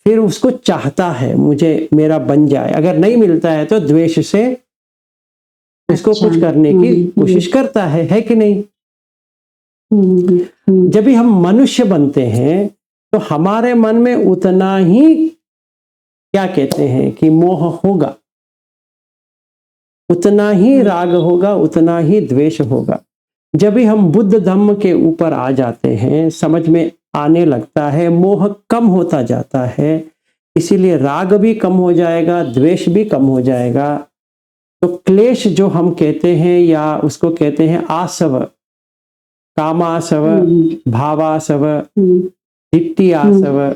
फिर उसको चाहता है मुझे मेरा बन जाए, अगर नहीं मिलता है तो द्वेष से उसको कुछ करने की कोशिश करता है कि नहीं। जब भी हम मनुष्य बनते हैं तो हमारे मन में उतना ही, क्या कहते हैं, कि मोह होगा, उतना ही राग होगा, उतना ही द्वेष होगा। जब भी हम बुद्ध धम्म के ऊपर आ जाते हैं, समझ में आने लगता है, मोह कम होता जाता है, इसीलिए राग भी कम हो जाएगा, द्वेष भी कम हो जाएगा। तो क्लेश जो हम कहते हैं या उसको कहते हैं आसव, कामासव, भावासव, दिट्टी आसव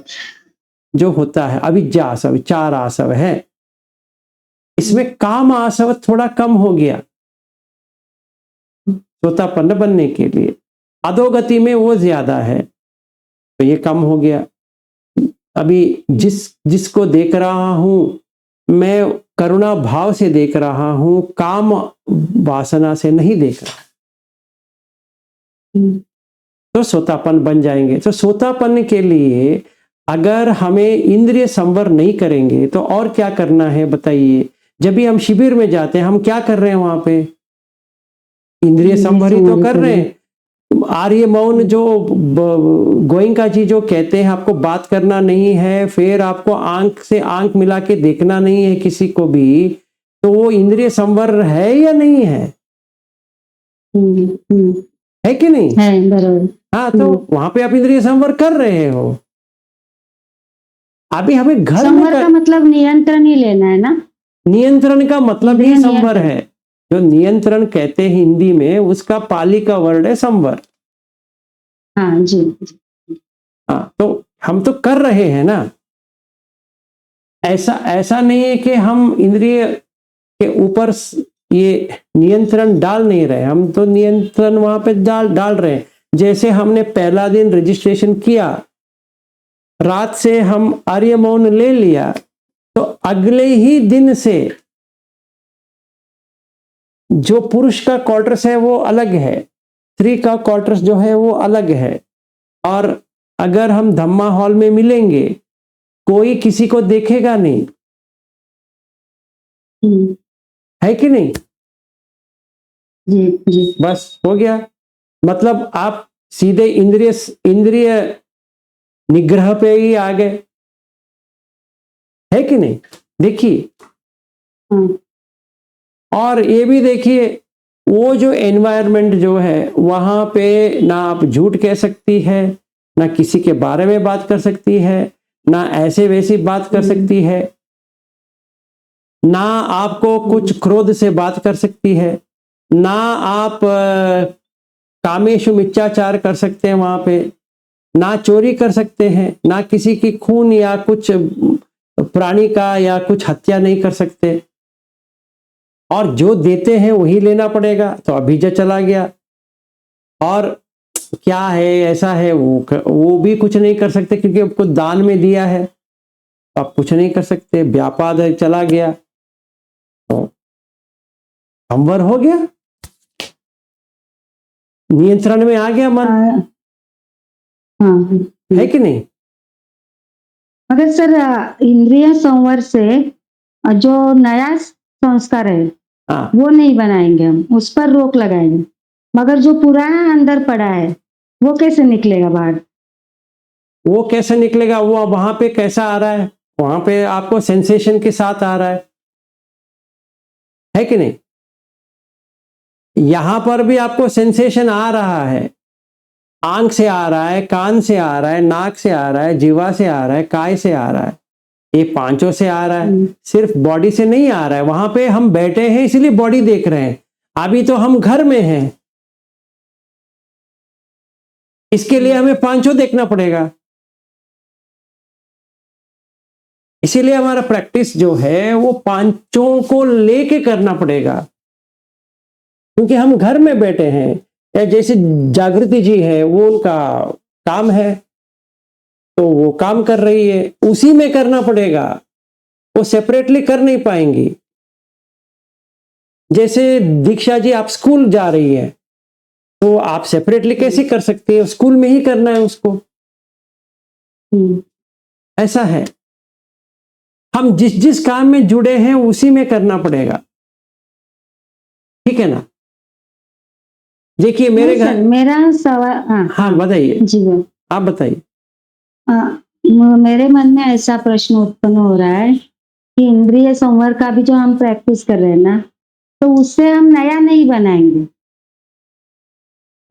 जो होता है, अविद्या आसव, चार आसव है। इसमें काम आसव थोड़ा कम हो गया श्रोतापन्न बनने के लिए, अधोगति में वो ज्यादा है, तो ये कम हो गया। अभी जिसको देख रहा हूं मैं करुणा भाव से देख रहा हूं, काम वासना से नहीं देख रहा, तो श्रोतापन्न बन जाएंगे। तो श्रोतापन्न के लिए अगर हमें इंद्रिय संवर नहीं करेंगे तो और क्या करना है बताइए। जब भी हम शिविर में जाते हैं हम क्या कर रहे हैं वहां पे, इंद्रिय संवर ही तो कर रहे हैं। आर्य मौन जो गोयंका जी जो कहते हैं आपको बात करना नहीं है, फिर आपको आंख से आंख मिला के देखना नहीं है किसी को भी, तो वो इंद्रिय संवर है या नहीं है? है कि नहीं? है, बराबर। हाँ, तो वहां पे आप इंद्रिय संवर कर रहे हो। अभी हमें घर में संवर का मतलब नियंत्रण ही लेना है ना। नियंत्रण का मतलब ही नियंत्रण। संवर है। जो नियंत्रण कहते हैं हिंदी में, उसका पाली का वर्ड है संवर। हाँ जी। हाँ, तो हम तो कर रहे हैं ना। ऐसा नहीं है कि हम इंद्रिय के ऊपर ये नियंत्रण डाल नहीं रहे, हम तो नियंत्रण वहां पे डाल रहे हैं। जैसे हमने पहला दिन रजिस्ट्रेशन किया, रात से हम आर्य मौन ले लिया, तो अगले ही दिन से जो पुरुष का क्वार्टर्स है वो अलग है, स्त्री का क्वार्टर्स जो है वो अलग है। और अगर हम धम्मा हॉल में मिलेंगे, कोई किसी को देखेगा नहीं, है कि नहीं? जी जी। बस हो गया। मतलब आप सीधे इंद्रिय निग्रह पे ही आ गए, है कि नहीं? देखिए, और ये भी देखिए, वो जो एनवायरनमेंट जो है वहां पे ना आप झूठ कह सकती है, ना किसी के बारे में बात कर सकती है, ना ऐसे वैसी बात कर सकती है, ना आपको कुछ क्रोध से बात कर सकती है, ना आप कामेशु मिथ्याचार कर सकते हैं वहां पे, ना चोरी कर सकते हैं, ना किसी की खून या कुछ प्राणी का या कुछ हत्या नहीं कर सकते। और जो देते हैं वही लेना पड़ेगा, तो अभिजा चला गया। और क्या है, ऐसा है, वो भी कुछ नहीं कर सकते क्योंकि आपको दान में दिया है, आप कुछ नहीं कर सकते। व्यापाद है, चला गया, तो संवर हो गया, नियंत्रण में आ गया मन। हाँ, है कि नहीं? मगर सर इंद्रिय संवर से जो नया संस्कार है हाँ, वो नहीं बनाएंगे, हम उस पर रोक लगाएंगे। मगर जो पुराना अंदर पड़ा है वो कैसे निकलेगा बाहर? वो कैसे निकलेगा? वो वहां पे कैसा आ रहा है? वहां पे आपको सेंसेशन के साथ आ रहा है कि नहीं? यहां पर भी आपको सेंसेशन आ रहा है, आंख से आ रहा है, कान से आ रहा है, नाक से आ रहा है, जीवा से आ रहा है, काय से आ रहा है, ये पांचों से आ रहा है, सिर्फ बॉडी से नहीं आ रहा है। वहां पे हम बैठे हैं इसलिए बॉडी देख रहे हैं, अभी तो हम घर में हैं, इसके लिए हमें पांचों देखना पड़ेगा। इसीलिए हमारा प्रैक्टिस जो है वो पांचों को लेके करना पड़ेगा, क्योंकि हम घर में बैठे हैं। या जैसे जागृति जी है, वो उनका काम है, तो वो काम कर रही है, उसी में करना पड़ेगा, वो सेपरेटली कर नहीं पाएंगी। जैसे दीक्षा जी आप स्कूल जा रही है, तो आप सेपरेटली कैसे कर सकते हैं? स्कूल में ही करना है उसको। ऐसा है, हम जिस काम में जुड़े हैं उसी में करना पड़ेगा, ठीक है ना? देखिए मेरे घर, मेरा सवाल, हाँ बताइए जी आप बताइए। मेरे मन में ऐसा प्रश्न उत्पन्न हो रहा है कि इंद्रिय संवर का भी जो हम प्रैक्टिस कर रहे हैं ना, तो उससे हम नया नहीं बनाएंगे। और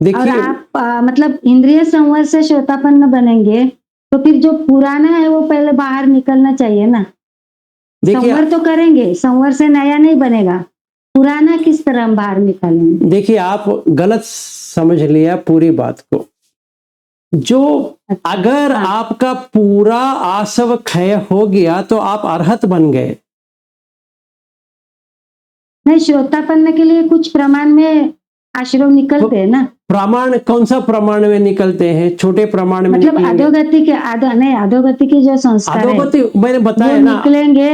देखिए, आप मतलब इंद्रिय संवर से श्रोतापन्न बनेंगे तो फिर जो पुराना है वो पहले बाहर निकलना चाहिए ना। देखिए संवर तो करेंगे, संवर से नया नहीं बनेगा, पुराना किस तरह हम बाहर निकालेंगे? देखिए आप गलत समझ लिया पूरी बात को। जो अगर हाँ। आपका पूरा आसव क्षय हो गया तो आप अरहत बन गए। नहीं, श्रोतापन्न के लिए कुछ प्रमाण में आश्रम निकलते हैं ना। प्रमाण कौन सा प्रमाण में निकलते हैं? छोटे प्रमाण में मतलब निकलेंगे। अधोगति के अधोगति के जो संस्कार है अधोगति मैंने बताया वो ना। निकलेंगे।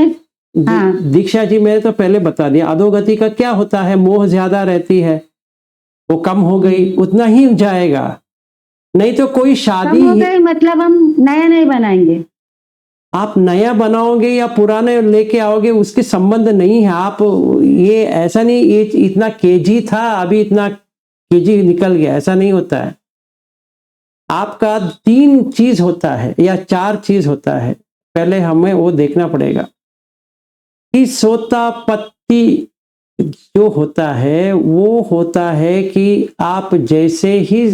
हाँ। दीक्षा जी मैंने तो पहले बता दिया। अधोगति का क्या होता है? मोह ज्यादा रहती है, वो कम हो गई उतना ही जाएगा, नहीं तो कोई शादी कम हो गई मतलब हम नया नहीं बनाएंगे। आप नया बनाओगे या पुराने लेके आओगे उसके संबंध नहीं है। आप ये ऐसा नहीं ये इतना केजी था अभी इतना केजी निकल गया, ऐसा नहीं होता है। आपका 3 चीज होता है या 4 चीज होता है, पहले हमें वो देखना पड़ेगा कि सोतापत्ति जो होता है वो होता है कि आप जैसे ही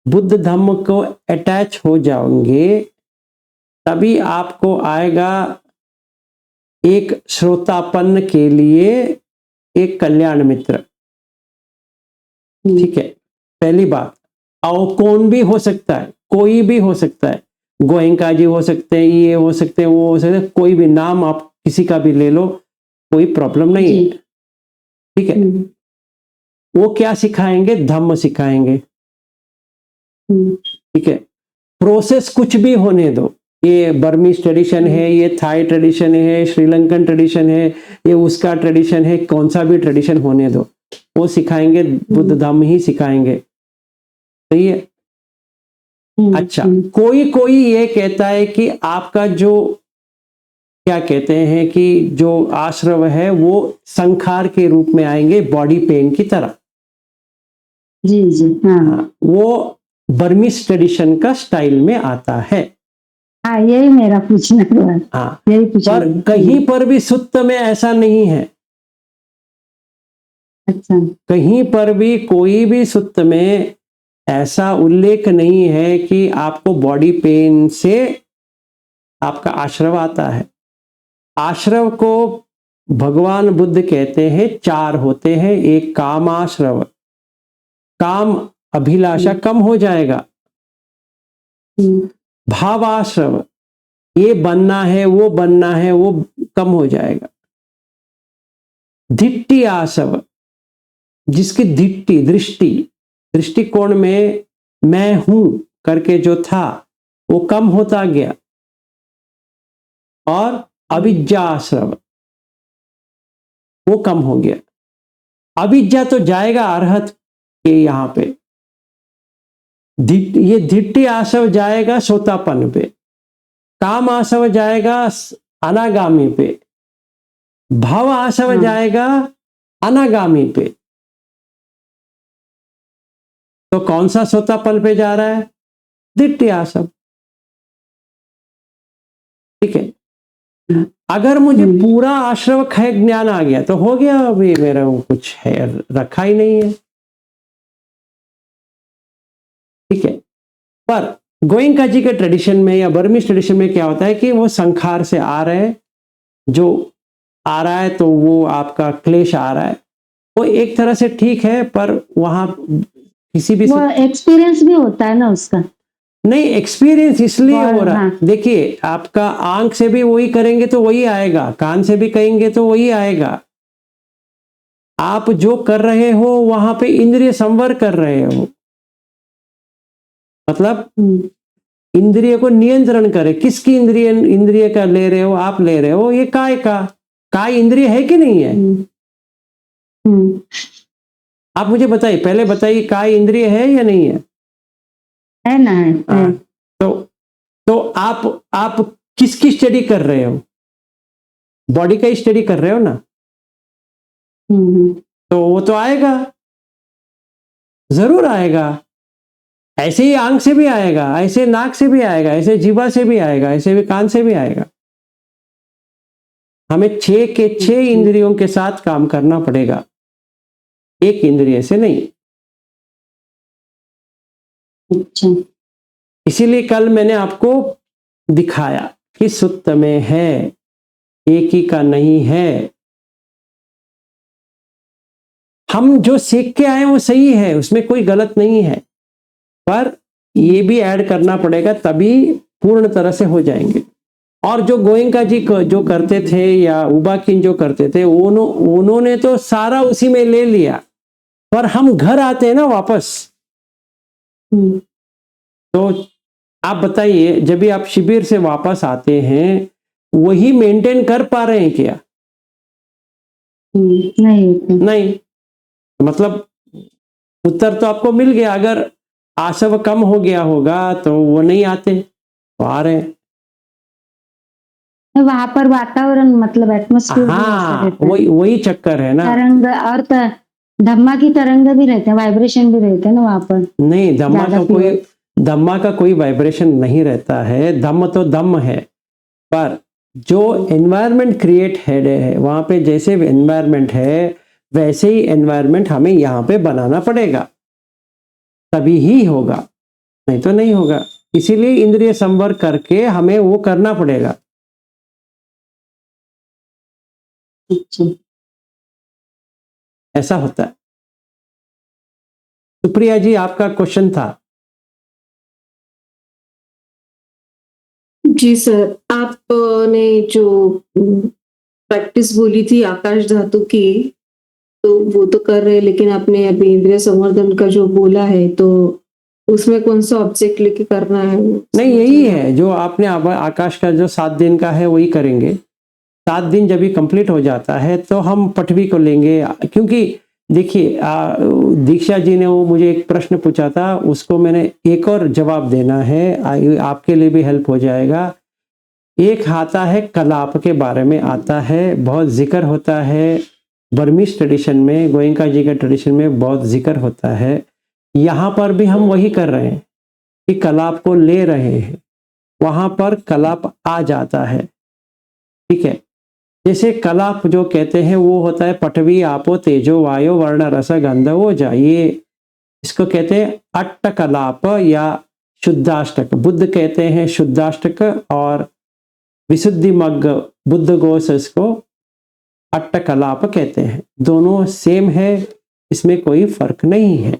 बुद्ध धम्म को अटैच हो जाओगे तभी आपको आएगा एक श्रोतापन्न के लिए एक कल्याण मित्र। ठीक है, पहली बात। और कौन भी हो सकता है, कोई भी हो सकता है, गोयंका जी हो सकते हैं, ये हो सकते हैं, वो हो सकते हैं, कोई भी नाम आप किसी का भी ले लो, कोई प्रॉब्लम नहीं है। ठीक है, वो क्या सिखाएंगे? धम्म सिखाएंगे। ठीक है, प्रोसेस कुछ भी होने दो, ये बर्मीज ट्रेडिशन है, ये थाई ट्रेडिशन है, श्रीलंकन ट्रेडिशन है, ये उसका ट्रेडिशन है, कौन सा भी ट्रेडिशन होने दो, वो सिखाएंगे, बुद्ध धम्म ही सिखाएंगे। सही है। अच्छा, कोई कोई ये कहता है कि आपका जो क्या कहते हैं कि जो आश्रव है वो संखार के रूप में आएंगे, बॉडी पेन की तरह। जी जी। हाँ, वो बर्मीज ट्रेडिशन का स्टाइल में आता है। हाँ, यही मेरा पूछना था। हाँ, यही पूछना पर था। कहीं पर भी सुत्त में ऐसा नहीं है। अच्छा। कहीं पर भी कोई भी सुत्त में ऐसा उल्लेख नहीं है कि आपको बॉडी पेन से आपका आश्रव आता है। आश्रव को भगवान बुद्ध कहते हैं 4 होते हैं। एक काम आश्रव, काम अभिलाषा कम हो जाएगा। भाव आश्रव, ये बनना है वो बनना है वो कम हो जाएगा। धिट्टी आश्रव, जिसकी धिट्टी दृष्टिकोण में मैं हूं करके जो था वो कम होता गया। और अविद्या आश्रव, वो कम हो गया। अविद्या तो जाएगा अरहत के यहां पे, ये धिट्टी आश्रव जाएगा सोतापन पे, काम आश्रव जाएगा अनागामी पे, भाव आश्रव जाएगा अनागामी पे। तो कौन सा सोतापन पे जा रहा है? धिट्टी आश्रव। ठीक है, अगर मुझे पूरा आश्रव क्षय ज्ञान आ गया तो हो गया, अभी मेरा वो कुछ है रखा ही नहीं है। ठीक है, पर गोयंका जी के ट्रेडिशन में या बर्मीज ट्रेडिशन में क्या होता है कि वो संखार से आ रहे हैं, जो आ रहा है तो वो आपका क्लेश आ रहा है, वो एक तरह से ठीक है, पर वहां किसी भी वो एक्सपीरियंस भी होता है ना उसका। नहीं, एक्सपीरियंस इसलिए हो रहा है। हाँ। देखिए, आपका आंख से भी वही करेंगे तो वही आएगा, कान से भी कहेंगे तो वही आएगा। आप जो कर रहे हो वहां पे इंद्रिय संवर कर रहे हो, मतलब इंद्रिय को नियंत्रण करे। किसकी इंद्रिय का ले रहे हो? आप ले रहे हो ये काय का। काय इंद्रिय है कि नहीं है? आप मुझे बताइए, पहले बताइए, काय इंद्रिय है या नहीं है? है ना, है। तो आप किसकी स्टडी कर रहे हो? बॉडी का ही स्टडी कर रहे हो ना। तो वो तो आएगा, जरूर आएगा। ऐसे ही आंख से भी आएगा, ऐसे नाक से भी आएगा, ऐसे जीवा से भी आएगा, ऐसे भी कान से भी आएगा। हमें 6 के 6 इंद्रियों के साथ काम करना पड़ेगा, एक इंद्रिय से नहीं। अच्छा। इसीलिए कल मैंने आपको दिखाया कि सुत्त में है, एक ही का नहीं है। हम जो सीख के आए वो सही है, उसमें कोई गलत नहीं है, पर ये भी ऐड करना पड़ेगा, तभी पूर्ण तरह से हो जाएंगे। और जो गोयंका जी जो करते थे या उबाकिन जो करते थे, उन्होंने तो सारा उसी में ले लिया, पर हम घर आते हैं ना वापस। तो आप बताइए, जब भी आप शिविर से वापस आते हैं, वही मेंटेन कर पा रहे हैं क्या? नहीं। मतलब उत्तर तो आपको मिल गया। अगर आशव कम हो गया होगा तो वो नहीं आते, तो आ रहे हैं। वहां पर वातावरण मतलब एटमॉस्फेयर हाँ, वही चक्कर है ना। तरंग और धम्मा की तरंग भी रहते हैं, वाइब्रेशन भी रहते हैं ना वहां पर। नहीं, धम्मा का कोई वाइब्रेशन नहीं रहता है। धम्म तो दम है, पर जो एनवायरनमेंट क्रिएट है वहां पे, जैसे एनवायरनमेंट है वैसे ही एनवायरनमेंट हमें यहाँ पे बनाना पड़ेगा, तभी ही होगा, नहीं तो नहीं होगा। इसीलिए इंद्रिय संवर करके हमें वो करना पड़ेगा। ऐसा होता है। सुप्रिया जी, आपका क्वेश्चन था। जी सर, आपने जो प्रैक्टिस बोली थी आकाश धातु की, तो वो तो कर रहे हैं, लेकिन आपने अभी इंद्रिय संवर्धन का जो बोला है, तो उसमें कौन सा ऑब्जेक्ट लेके करना है? नहीं, यही है जो आपने आकाश का जो 7 दिन का है वही करेंगे। 7 दिन जब भी कंप्लीट हो जाता है तो हम पटवी को लेंगे। क्योंकि देखिए, दीक्षा जी ने वो मुझे एक प्रश्न पूछा था, उसको मैंने एक और जवाब देना है, आपके लिए भी हेल्प हो जाएगा। एक आता है कलाप के बारे में आता है, बहुत जिक्र होता है बर्मीज ट्रेडिशन में, गोयंका जी का ट्रेडिशन में बहुत जिक्र होता है। यहाँ पर भी हम वही कर रहे हैं कि कलाप को ले रहे हैं, वहां पर कलाप आ जाता है। ठीक है, जैसे कलाप जो कहते हैं वो होता है पटवी आपो तेजो वायो वर्ण रस गंध ओजा, ये इसको कहते हैं अट्ट कलाप या शुद्धाष्टक। बुद्ध कहते हैं शुद्धाष्टक, और विशुद्धि मग्ग बुद्ध घोष इसको अट्ट कलाप कहते हैं। दोनों सेम है, इसमें कोई फर्क नहीं है।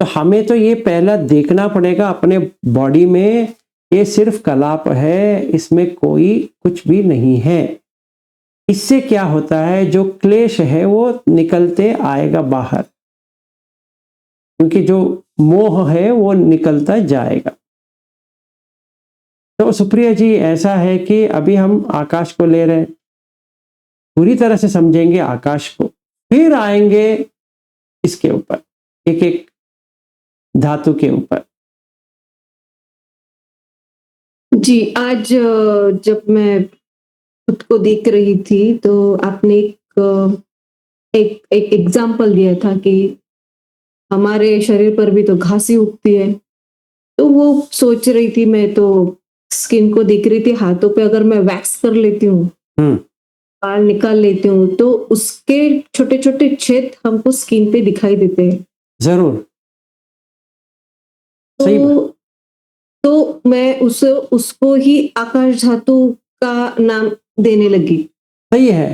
तो हमें तो ये पहला देखना पड़ेगा अपने बॉडी में, ये सिर्फ कलाप है, इसमें कोई कुछ भी नहीं है। इससे क्या होता है, जो क्लेश है वो निकलते आएगा बाहर, क्योंकि जो मोह है वो निकलता जाएगा। तो सुप्रिया जी, ऐसा है कि अभी हम आकाश को ले रहे हैं, पूरी तरह से समझेंगे आकाश को, फिर आएंगे इसके ऊपर, एक एक धातु के ऊपर। जी, आज जब मैं खुद को देख रही थी, तो आपने एक एग्जाम्पल दिया था कि हमारे शरीर पर भी तो घासी उगती है। तो वो सोच रही थी, मैं तो स्किन को देख रही थी, हाथों पे अगर मैं वैक्स कर लेती हूँ, बाल निकाल लेती हूँ, तो उसके छोटे छोटे छेद हमको स्किन पे दिखाई देते हैं। जरूर, सही बात। तो मैं उसको ही आकाश धातु का नाम देने लगी। सही है।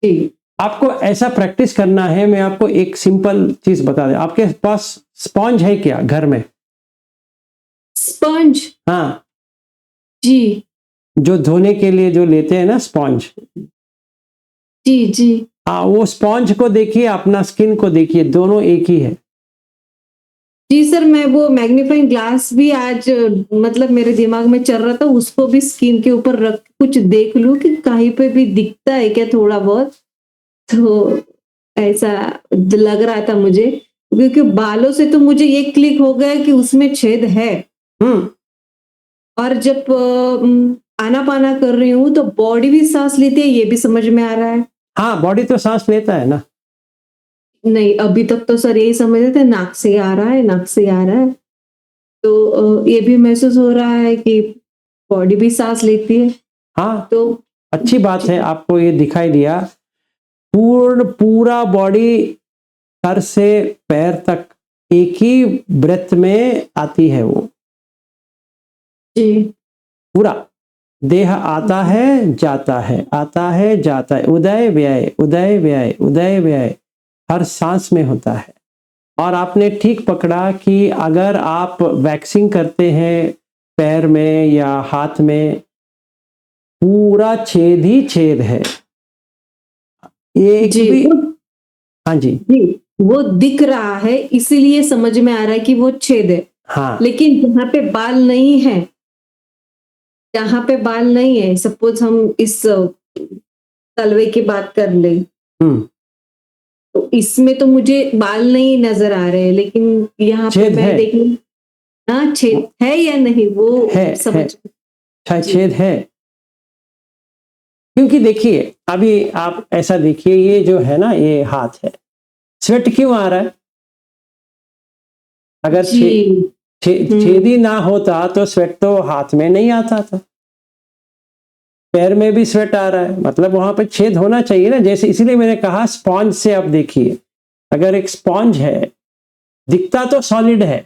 जी, आपको ऐसा प्रैक्टिस करना है। मैं आपको एक सिंपल चीज बता दें, आपके पास स्पॉन्ज है क्या घर में? स्पंज? हाँ जी जो धोने के लिए जो लेते हैं ना स्पॉन्ज, जी जी। हाँ, वो स्पॉन्ज को देखिए, अपना स्किन को देखिए, दोनों एक ही है। जी सर, मैं वो मैग्नीफाइंग ग्लास भी आज मतलब मेरे दिमाग में चल रहा था, उसको भी स्किन के ऊपर रख कुछ देख लूं कि कहीं पे भी दिखता है क्या थोड़ा बहुत। तो ऐसा लग रहा था मुझे, क्योंकि बालों से तो मुझे ये क्लिक हो गया कि उसमें छेद है। और जब आनापाना कर रही हूँ तो बॉडी भी सांस लेती है, ये भी समझ में आ रहा है। हाँ, बॉडी तो सांस लेता है ना। नहीं, अभी तक तो सर यही समझ रहे थे, नाक से आ रहा है, नाक से आ रहा है। तो ये भी महसूस हो रहा है कि बॉडी भी सांस लेती है। हाँ, तो अच्छी बात है, आपको ये दिखाई दिया। पूरा बॉडी सर से पैर तक एक ही ब्रेथ में आती है वो। जी पूरा देह आता है जाता है, आता है जाता है, उदय व्यय उदय व्यय उदय व्यय हर सांस में होता है। और आपने ठीक पकड़ा कि अगर आप वैक्सिंग करते हैं पैर में या हाथ में, पूरा छेद ही छेद है, एक जी भी। हाँ जी जी, वो दिख रहा है इसीलिए समझ में आ रहा है कि वो छेद है। हाँ लेकिन जहाँ पे बाल नहीं है, जहाँ पे बाल नहीं है, सपोज हम इस तलवे की बात कर ले, हम्म, तो इसमें तो मुझे बाल नहीं नजर आ रहे हैं, लेकिन यहाँ पे छेद मैं है। देख लूं, हाँ छेद है या नहीं वो है समझ। अच्छा, जी छेद है। क्योंकि देखिए अभी आप ऐसा देखिए, ये जो है ना ये हाथ है, स्वेट क्यों आ रहा है? अगर जी छेद ही ना होता तो स्वेट तो हाथ में नहीं आता था, पैर में भी स्वेट आ रहा है, मतलब वहां पे छेद होना चाहिए ना। जैसे इसीलिए मैंने कहा स्पॉन्ज से आप देखिए, अगर एक स्पॉन्ज है, दिखता तो सॉलिड है,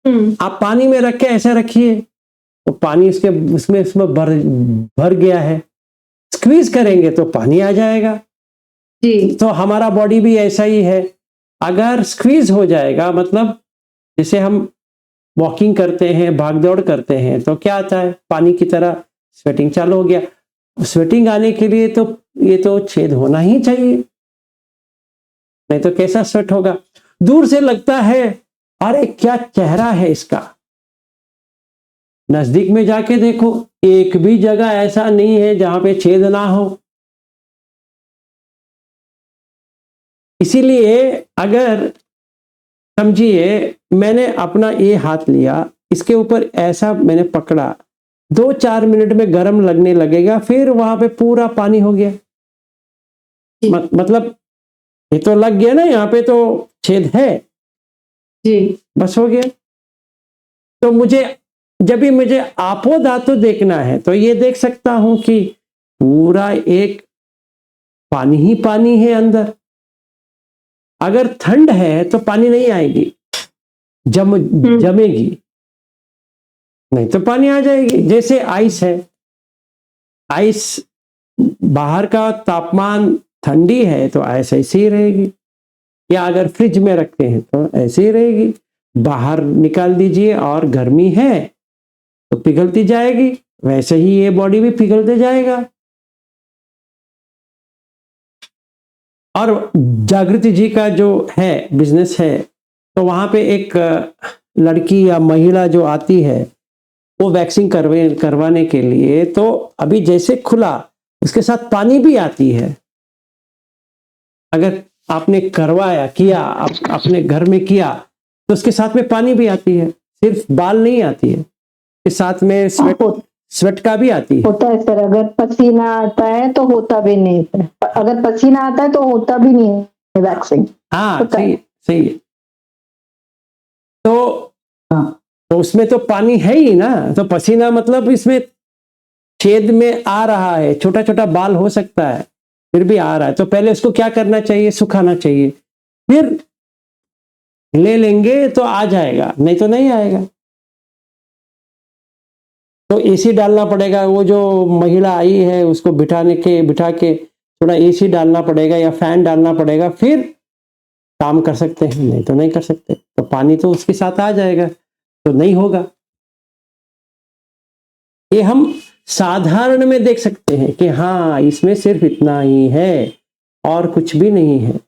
आप पानी में रख के ऐसे रखिए तो पानी उसके उसमें उसमें भर भर गया है, स्क्वीज करेंगे तो पानी आ जाएगा। जी तो हमारा बॉडी भी ऐसा ही है, अगर स्क्वीज हो जाएगा, मतलब जैसे हम वॉकिंग करते हैं, भाग दौड़ करते हैं, तो क्या आता है, पानी की तरह स्वेटिंग चालू हो गया। स्वेटिंग आने के लिए तो ये तो छेद होना ही चाहिए, नहीं तो कैसा स्वेट होगा? दूर से लगता है अरे क्या चेहरा है इसका, नजदीक में जाके देखो, एक भी जगह ऐसा नहीं है जहां पे छेद ना हो। इसीलिए अगर समझिए, मैंने अपना ये हाथ लिया, इसके ऊपर ऐसा मैंने पकड़ा, 2-4 मिनट में गर्म लगने लगेगा, फिर वहां पे पूरा पानी हो गया। जी मतलब ये तो लग गया ना, यहाँ पे तो छेद है, जी बस हो गया। तो मुझे जब भी मुझे आपो धातु देखना है तो ये देख सकता हूं कि पूरा एक पानी ही पानी है अंदर। अगर ठंड है तो पानी नहीं आएगी, जमेगी, नहीं तो पानी आ जाएगी। जैसे आइस है, आइस बाहर का तापमान ठंडी है तो ऐसे ही रहेगी, या अगर फ्रिज में रखते हैं तो ऐसे ही रहेगी। बाहर निकाल दीजिए और गर्मी है तो पिघलती जाएगी, वैसे ही ये बॉडी भी पिघलते जाएगा। और जागृति जी का जो है बिजनेस है, तो वहां पे एक लड़की या महिला जो आती है, वो वैक्सिंग करवाने के लिए, तो अभी जैसे खुला उसके साथ पानी भी आती है। अगर आपने करवाया किया, अपने घर में किया, तो उसके साथ में पानी भी आती है, सिर्फ बाल नहीं आती है, के साथ में स्वेट का भी आती है। होता है सर, अगर पसीना आता है तो होता भी नहीं है, अगर पसीना आता है तो होता भी नहीं है वैक्सिंग। हाँ होता सही है। सही है। तो हाँ तो उसमें तो पानी है ही ना, तो पसीना मतलब इसमें छेद में आ रहा है, छोटा छोटा बाल हो सकता है, फिर भी आ रहा है, तो पहले उसको क्या करना चाहिए, सुखाना चाहिए, फिर ले लेंगे तो आ जाएगा, नहीं तो नहीं आएगा। तो एसी डालना पड़ेगा, वो जो महिला आई है उसको बिठा के थोड़ा एसी डालना पड़ेगा या फैन डालना पड़ेगा, फिर काम कर सकते हैं, नहीं तो नहीं कर सकते। तो पानी तो उसके साथ आ जाएगा, तो नहीं होगा। ये हम साधारण में देख सकते हैं कि हाँ इसमें सिर्फ इतना ही है और कुछ भी नहीं है।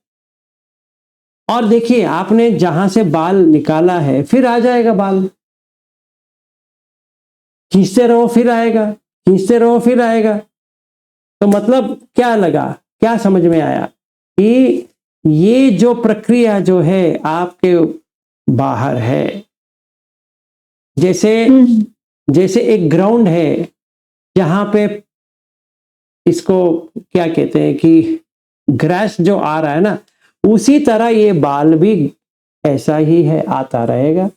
और देखिए आपने जहां से बाल निकाला है, फिर आ जाएगा बाल, खींचते रहो फिर आएगा, खींचते रहो फिर आएगा। तो मतलब क्या लगा, क्या समझ में आया कि ये जो प्रक्रिया जो है आपके बाहर है, जैसे जैसे एक ग्राउंड है जहां पे इसको क्या कहते हैं कि ग्रास जो आ रहा है ना, उसी तरह ये बाल भी ऐसा ही है, आता रहेगा।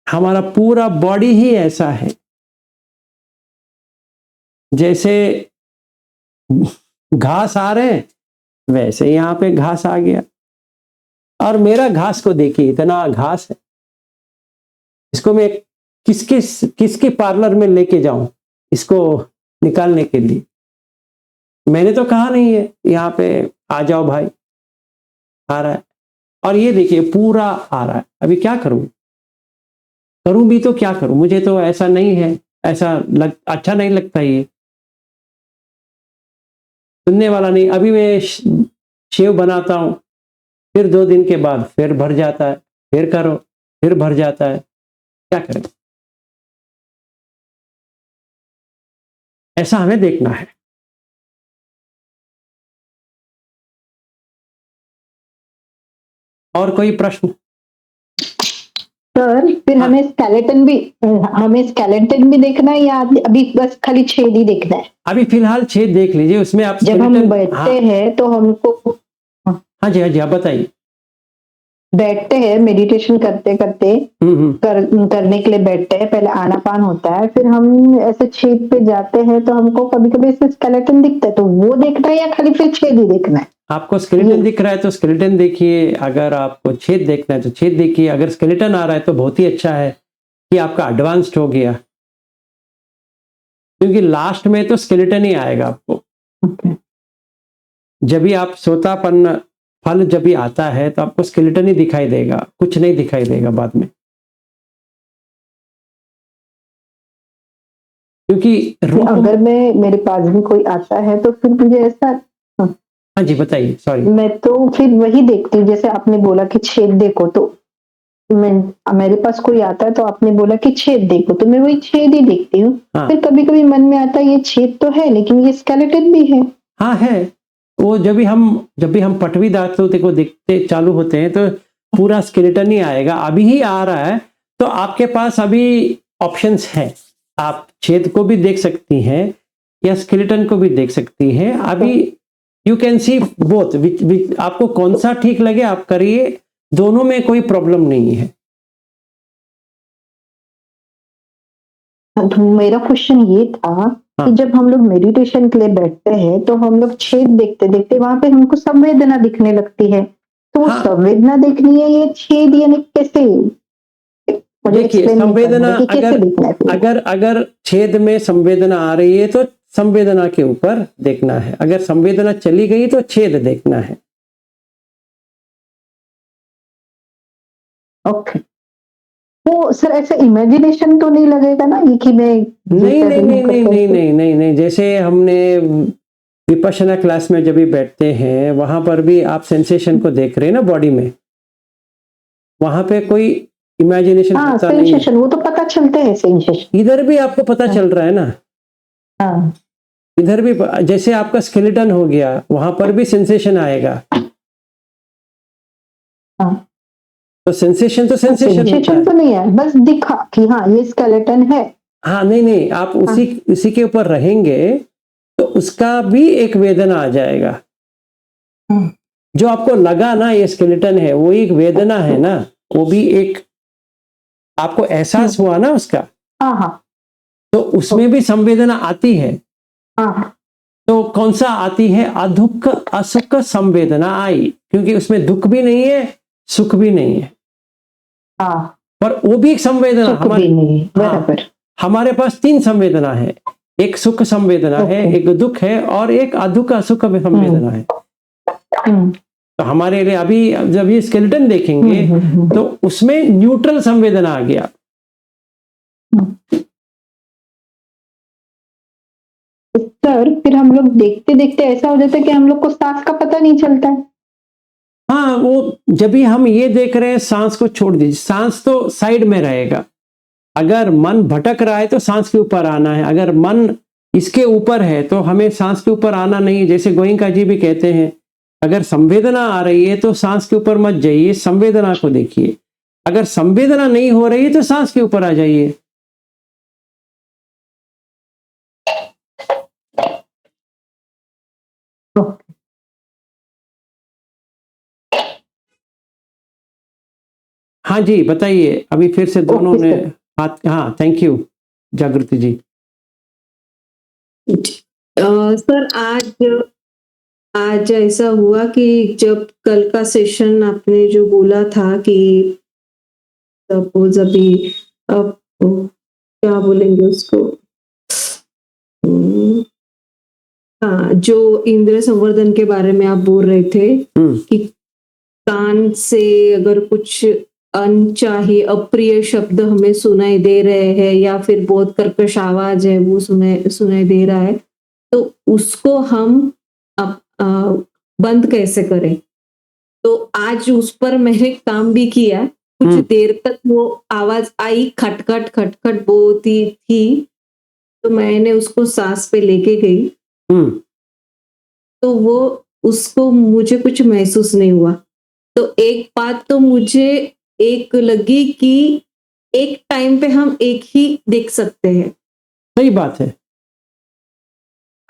हमारा पूरा बॉडी ही ऐसा है, जैसे घास आ रहे हैं वैसे यहाँ पे घास आ गया। और मेरा घास को देखिए, इतना घास है, इसको मैं किसके किसके पार्लर में लेके जाऊं इसको निकालने के लिए? मैंने तो कहा नहीं है यहाँ पे आ जाओ भाई, आ रहा है। और ये देखिए पूरा आ रहा है। अभी क्या करूं? करूं भी तो क्या करूं? मुझे तो ऐसा नहीं है, अच्छा नहीं लगता ये, सुनने वाला नहीं। अभी मैं शेव बनाता हूं, फिर 2 दिन के बाद फिर भर जाता है, फिर करो, फिर भर जाता है। क्या करें? ऐसा हमें देखना है। और कोई प्रश्न? सर फिर हाँ। हमें स्केलेटन भी देखना है या अभी बस खाली छेद ही देखना है? अभी फिलहाल छेद देख लीजिए, उसमें आप जब हम skeleton- बैठते हाँ, हैं तो हमको हाँ जी, आप बताइए। बैठते हैं मेडिटेशन करते करते करने के लिए बैठते हैं, पहले आनापान होता है, फिर हम ऐसे छेद पे जाते हैं तो हमको कभी कभी ऐसे स्केलेटन दिखता है, तो वो देखना है या खाली फिर छेद ही देखना है? आपको स्केलेटन दिख रहा है तो स्केलेटन देखिए, अगर आपको छेद देखना है तो छेद देखिए। अगर स्केलेटन आ रहा है तो बहुत ही अच्छा है कि आपका एडवांस्ड हो गया, क्योंकि लास्ट में तो स्केलेटन ही आएगा आपको। जब भी आप सोतापन फल जब भी आता है तो आपको स्केलेटन ही दिखाई देगा, कुछ नहीं दिखाई देगा बाद में, क्योंकि अगर मेरे पास भी कोई आता है तो फिर मुझे ऐसा, हाँ जी बताइए, सॉरी। मैं तो फिर वही देखती हूँ जैसे आपने बोला कि छेद देखो, तो मेरे पास कोई आता है तो आपने बोला कि छेद देखो, तो मैं वही छेद ही देखती हूँ। हाँ। फिर कभी कभी मन में आता है ये छेद तो है लेकिन ये स्केलेटन भी है। हाँ है। वो जब भी हम पटवी दांतों को देखते चालू होते हैं तो पूरा स्केलेटन ही आएगा। अभी ही आ रहा है तो आपके पास अभी ऑप्शंस हैं, आप छेद को भी देख सकती हैं या स्केलेटन को भी देख सकती हैं। अभी यू कैन सी बोथ, आपको कौन सा ठीक लगे आप करिए, दोनों में कोई प्रॉब्लम नहीं है। तो मेरा क्वेश्चन ये था कि जब हम लोग मेडिटेशन के लिए बैठते हैं तो हम लोग छेद देखते देखते वहां पे हमको संवेदना दिखने लगती है, तो वो संवेदना देखनी है ये छेद, यानी कैसे? देखिए संवेदना अगर छेद में संवेदना आ रही है तो संवेदना के ऊपर देखना है, अगर संवेदना चली गई तो छेद देखना है। ओके। तो सर ऐसे इमेजिनेशन तो नहीं लगेगा ना ये कि मैं नहीं, जैसे हमने विपश्यना क्लास में जब भी बैठते हैं वहां पर भी आप सेंसेशन को देख रहे हैं ना बॉडी में, वहां पे कोई इमेजिनेशन होता नहीं है। वो तो पता चलते हैं सेंसेशन, इधर भी आपको पता चल रहा है ना। हाँ। इधर भी जैसे आपका स्केलेटन हो गया वहां पर भी सेंसेशन आएगा। हाँ। तो सेंसेशन तो सेंसेशन तो नहीं है, बस दिखा कि हाँ ये स्केलेटन है। हाँ नहीं आप उसी के ऊपर रहेंगे तो उसका भी एक वेदना आ जाएगा। जो आपको लगा ना ये स्केलेटन है, वो एक वेदना है ना, वो भी एक आपको एहसास हुआ ना उसका। हाँ। तो उसमें भी संवेदना आती है। हाँ। तो कौन सा आती है? अदुख असुख संवेदना आई, क्योंकि उसमें दुख भी नहीं है सुख भी नहीं है। हाँ। पर वो भी एक संवेदना हमारे पास 3 संवेदना है, एक सुख संवेदना है, एक दुख है और एक अदुख असुख संवेदना है। तो हमारे लिए अभी जब ये स्केलेटन देखेंगे तो उसमें न्यूट्रल संवेदना आ गया। सर फिर हम लोग देखते देखते ऐसा हो जाता है कि हम लोग को सांस का पता नहीं चलता है। हाँ, वो जब भी हम ये देख रहे हैं सांस को छोड़ दीजिए, सांस तो साइड में रहेगा। अगर मन भटक रहा है तो सांस के ऊपर आना है, अगर मन इसके ऊपर है तो हमें सांस के ऊपर आना नहीं। जैसे गोयंका जी भी कहते हैं, अगर संवेदना आ रही है तो सांस के ऊपर मत जाइए, संवेदना को देखिए। अगर संवेदना नहीं हो रही है तो सांस के ऊपर आ जाइए। हाँ जी बताइए, अभी फिर से दोनों ने हाथ, हाँ थैंक यू जागृति जी। सर आज ऐसा हुआ कि जब कल का सेशन आपने जो बोला था कि सपोज अभी अब क्या बोलेंगे उसको, हम्म, हाँ, जो इंद्रिय संवर्धन के बारे में आप बोल रहे थे कि कान से अगर कुछ अनचाही अप्रिय शब्द हमें सुनाई दे रहे हैं या फिर बहुत कर्कश आवाज है वो सुनाई दे रहा है, तो उसको हम बंद कैसे करें। तो आज उस पर मैंने काम भी किया, कुछ देर तक वो आवाज आई, खटखट खटखट बहुत ही थी, तो मैंने उसको सांस पे लेके गई, तो वो उसको मुझे कुछ महसूस नहीं हुआ। तो एक बात तो मुझे एक लगी कि एक टाइम पे हम एक ही देख सकते हैं। सही बात है,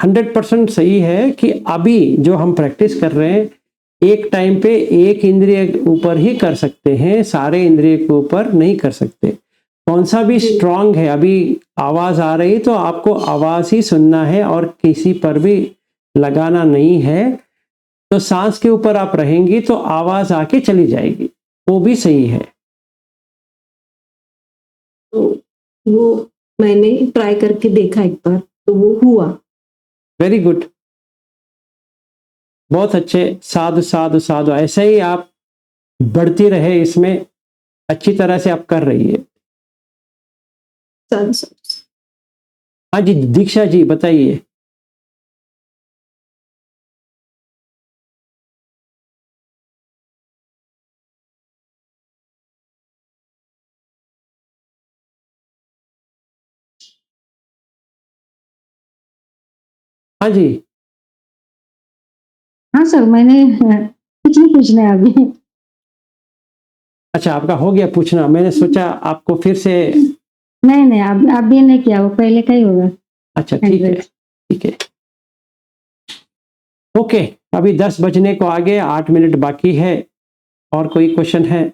100% सही है कि अभी जो हम प्रैक्टिस कर रहे हैं एक टाइम पे एक इंद्रिय ऊपर ही कर सकते हैं, सारे इंद्रिय के ऊपर नहीं कर सकते। कौन सा भी स्ट्रांग है, अभी आवाज आ रही तो आपको आवाज ही सुनना है और किसी पर भी लगाना नहीं है। तो सांस के ऊपर आप रहेंगी तो आवाज आके चली जाएगी, वो भी सही है। तो वो मैंने ट्राई करके देखा एक बार, तो वो हुआ। वेरी गुड, बहुत अच्छे, साधु साधु साधु, ऐसे ही आप बढ़ती रहे इसमें, अच्छी तरह से आप कर रही है। हाँ जी, दीक्षा जी बताइए। हाँ जी, हाँ सर, मैंने कुछ नहीं पूछना है अभी। अच्छा आपका हो गया पूछना, मैंने सोचा आपको फिर से। नहीं नहीं, अभी नहीं किया, वो पहले का ही होगा। अच्छा ठीक है, ठीक है, ओके। अभी 10 बजने को आगे 8 मिनट बाकी है, और कोई क्वेश्चन है?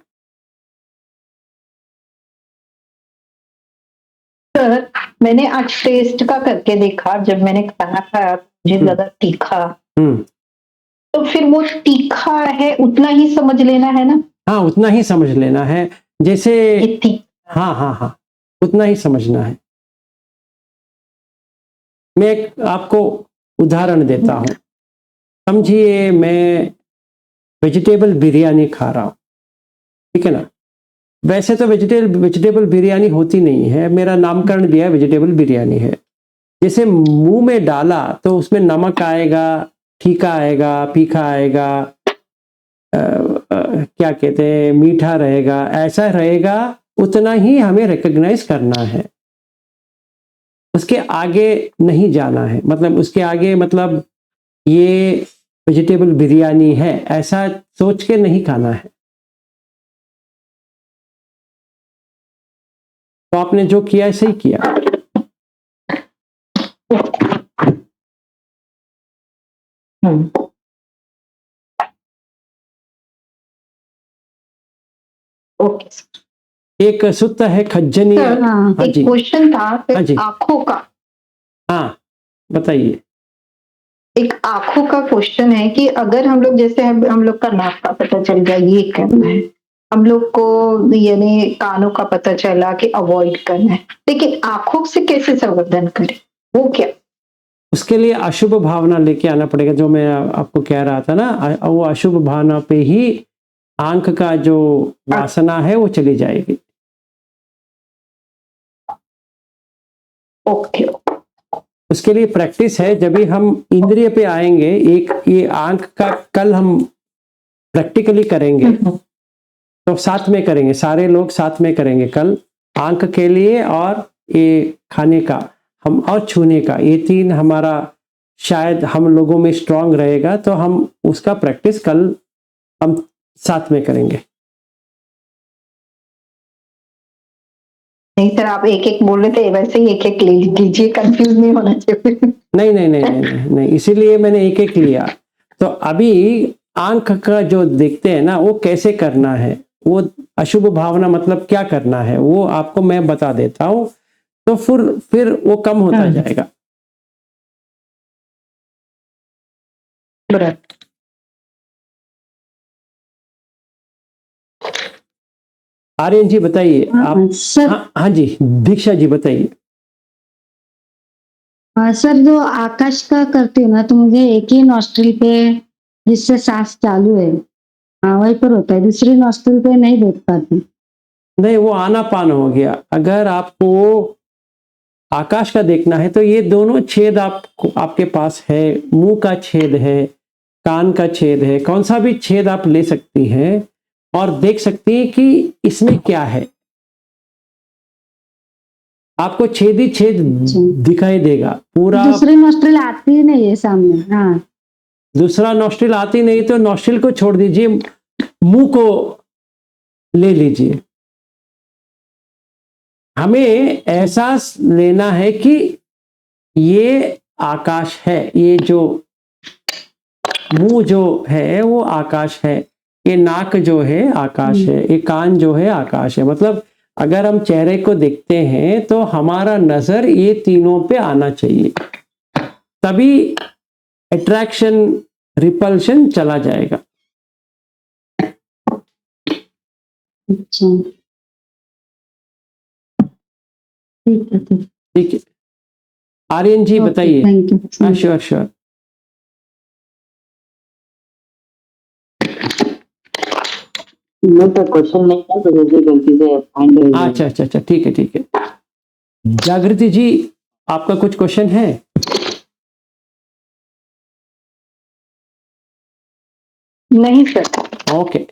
सर मैंने आज टेस्ट का करके देखा, जब मैंने खाना खाया मुझे लगा तीखा, तो फिर वो तीखा है उतना ही समझ लेना है ना? हाँ उतना ही समझ लेना है, जैसे ये तीखा। हाँ हाँ हाँ, उतना ही समझना है। मैं एक आपको उदाहरण देता हूँ, समझिए मैं वेजिटेबल बिरयानी खा रहा हूँ, ठीक है ना। वैसे तो वेजिटेबल बिरयानी होती नहीं है, मेरा नामकरण दिया वेजिटेबल बिरयानी है। जैसे मुंह में डाला तो उसमें नमक आएगा, फीका आएगा, तीखा आएगा, क्या कहते हैं, मीठा रहेगा, ऐसा रहेगा, उतना ही हमें रिकॉग्नाइज करना है, उसके आगे नहीं जाना है। मतलब उसके आगे, मतलब ये वेजिटेबल बिरयानी है ऐसा सोच के नहीं खाना है। तो आपने जो किया है सही किया। ओके। एक सूत्र है खज्जनी। सर हाँ एक जी, क्वेश्चन था हाँ जी, आंखों का। हाँ बताइए। एक आंखों का क्वेश्चन है कि अगर हम लोग, जैसे हम लोग का नाक का पता चल गया ये करना है, हम लोग को यानी कानों का पता चला कि अवॉइड करना है, लेकिन आंखों से कैसे संवर्धन करें, वो क्या? उसके लिए अशुभ भावना लेके आना पड़ेगा, जो मैं आपको कह रहा था ना, वो अशुभ भावना पे ही आंख का जो वासना है वो चली जाएगी। ओके। उसके लिए प्रैक्टिस है, जब भी हम इंद्रिय पे आएंगे, एक ये आंख का कल हम प्रैक्टिकली करेंगे, तो साथ में करेंगे, सारे लोग साथ में करेंगे कल, आंख के लिए और ये खाने का हम और छूने का, ये तीन हमारा शायद हम लोगों में स्ट्रांग रहेगा, तो हम उसका प्रैक्टिस कल हम साथ में करेंगे। नहीं सर, आप एक एक बोल रहे थे, वैसे ही एक एक ले लीजिए, कंफ्यूज नहीं होना चाहिए। नहीं नहीं नहीं नहीं नहीं, नहीं, इसीलिए मैंने एक एक लिया। तो अभी आंख का जो देखते हैं ना, वो कैसे करना है, वो अशुभ भावना मतलब क्या करना है, वो आपको मैं बता देता हूँ, तो फिर वो कम होता जाएगा। बराबर। आर्यन जी बताइए आप। हाँ, सर। हाँ जी, दीक्षा जी बताइए। सर जो आकाश का करती हूँ ना, तो मुझे एक ही नॉस्ट्रिल पे जिससे सांस चालू है, हाँ वहीं पर होता है, दूसरी नॉस्ट्रिल पे नहीं देख पाती। नहीं, वो आनापान हो गया। अगर आपको आकाश का देखना है तो ये दोनों छेद आपके पास है, मुंह का छेद है, कान का छेद है, कौन सा भी छेद आप ले सकती हैं और देख सकती हैं कि इसमें क्या है। आपको छेद ही छेद दिखाई देगा पूरा। दूसरी नॉस्ट्रिल आती ही नहीं है सामने। हाँ, दूसरा नॉस्ट्रिल आती नहीं तो नॉस्ट्रिल को छोड़ दीजिए, मुंह को ले लीजिए। हमें एहसास लेना है कि ये आकाश है, ये जो मुंह जो है वो आकाश है, ये नाक जो है आकाश है, ये कान जो है आकाश है। मतलब अगर हम चेहरे को देखते हैं तो हमारा नजर ये तीनों पे आना चाहिए, तभी अट्रैक्शन रिपल्शन चला जाएगा। अच्छा, ठीक है। ठीक है आर्यन जी बताइए। Thank you. हाँ श्योर श्योर। मैं तो क्वेश्चन नहीं था, तो मुझे गलती से फाइंड हो गया। अच्छा अच्छा अच्छा, ठीक है ठीक है। जागृति जी आपका कुछ क्वेश्चन है? नहीं सर, ओके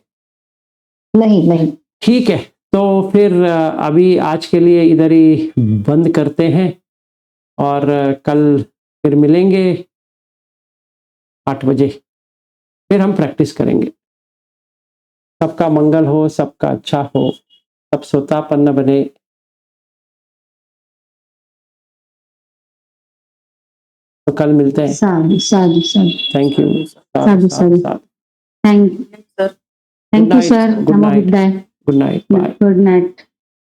नहीं। ठीक है, तो फिर अभी आज के लिए इधर ही बंद करते हैं और कल फिर मिलेंगे 8 बजे, फिर हम प्रैक्टिस करेंगे। सबका मंगल हो, सबका अच्छा हो, सब सोतापन्न बने। तो कल मिलते हैं। साधु साधु साधु। Thank you. साधु साधु। Thank you sir. Good night. Good नमो night. बुद्धाय। Good night, bye. Good night.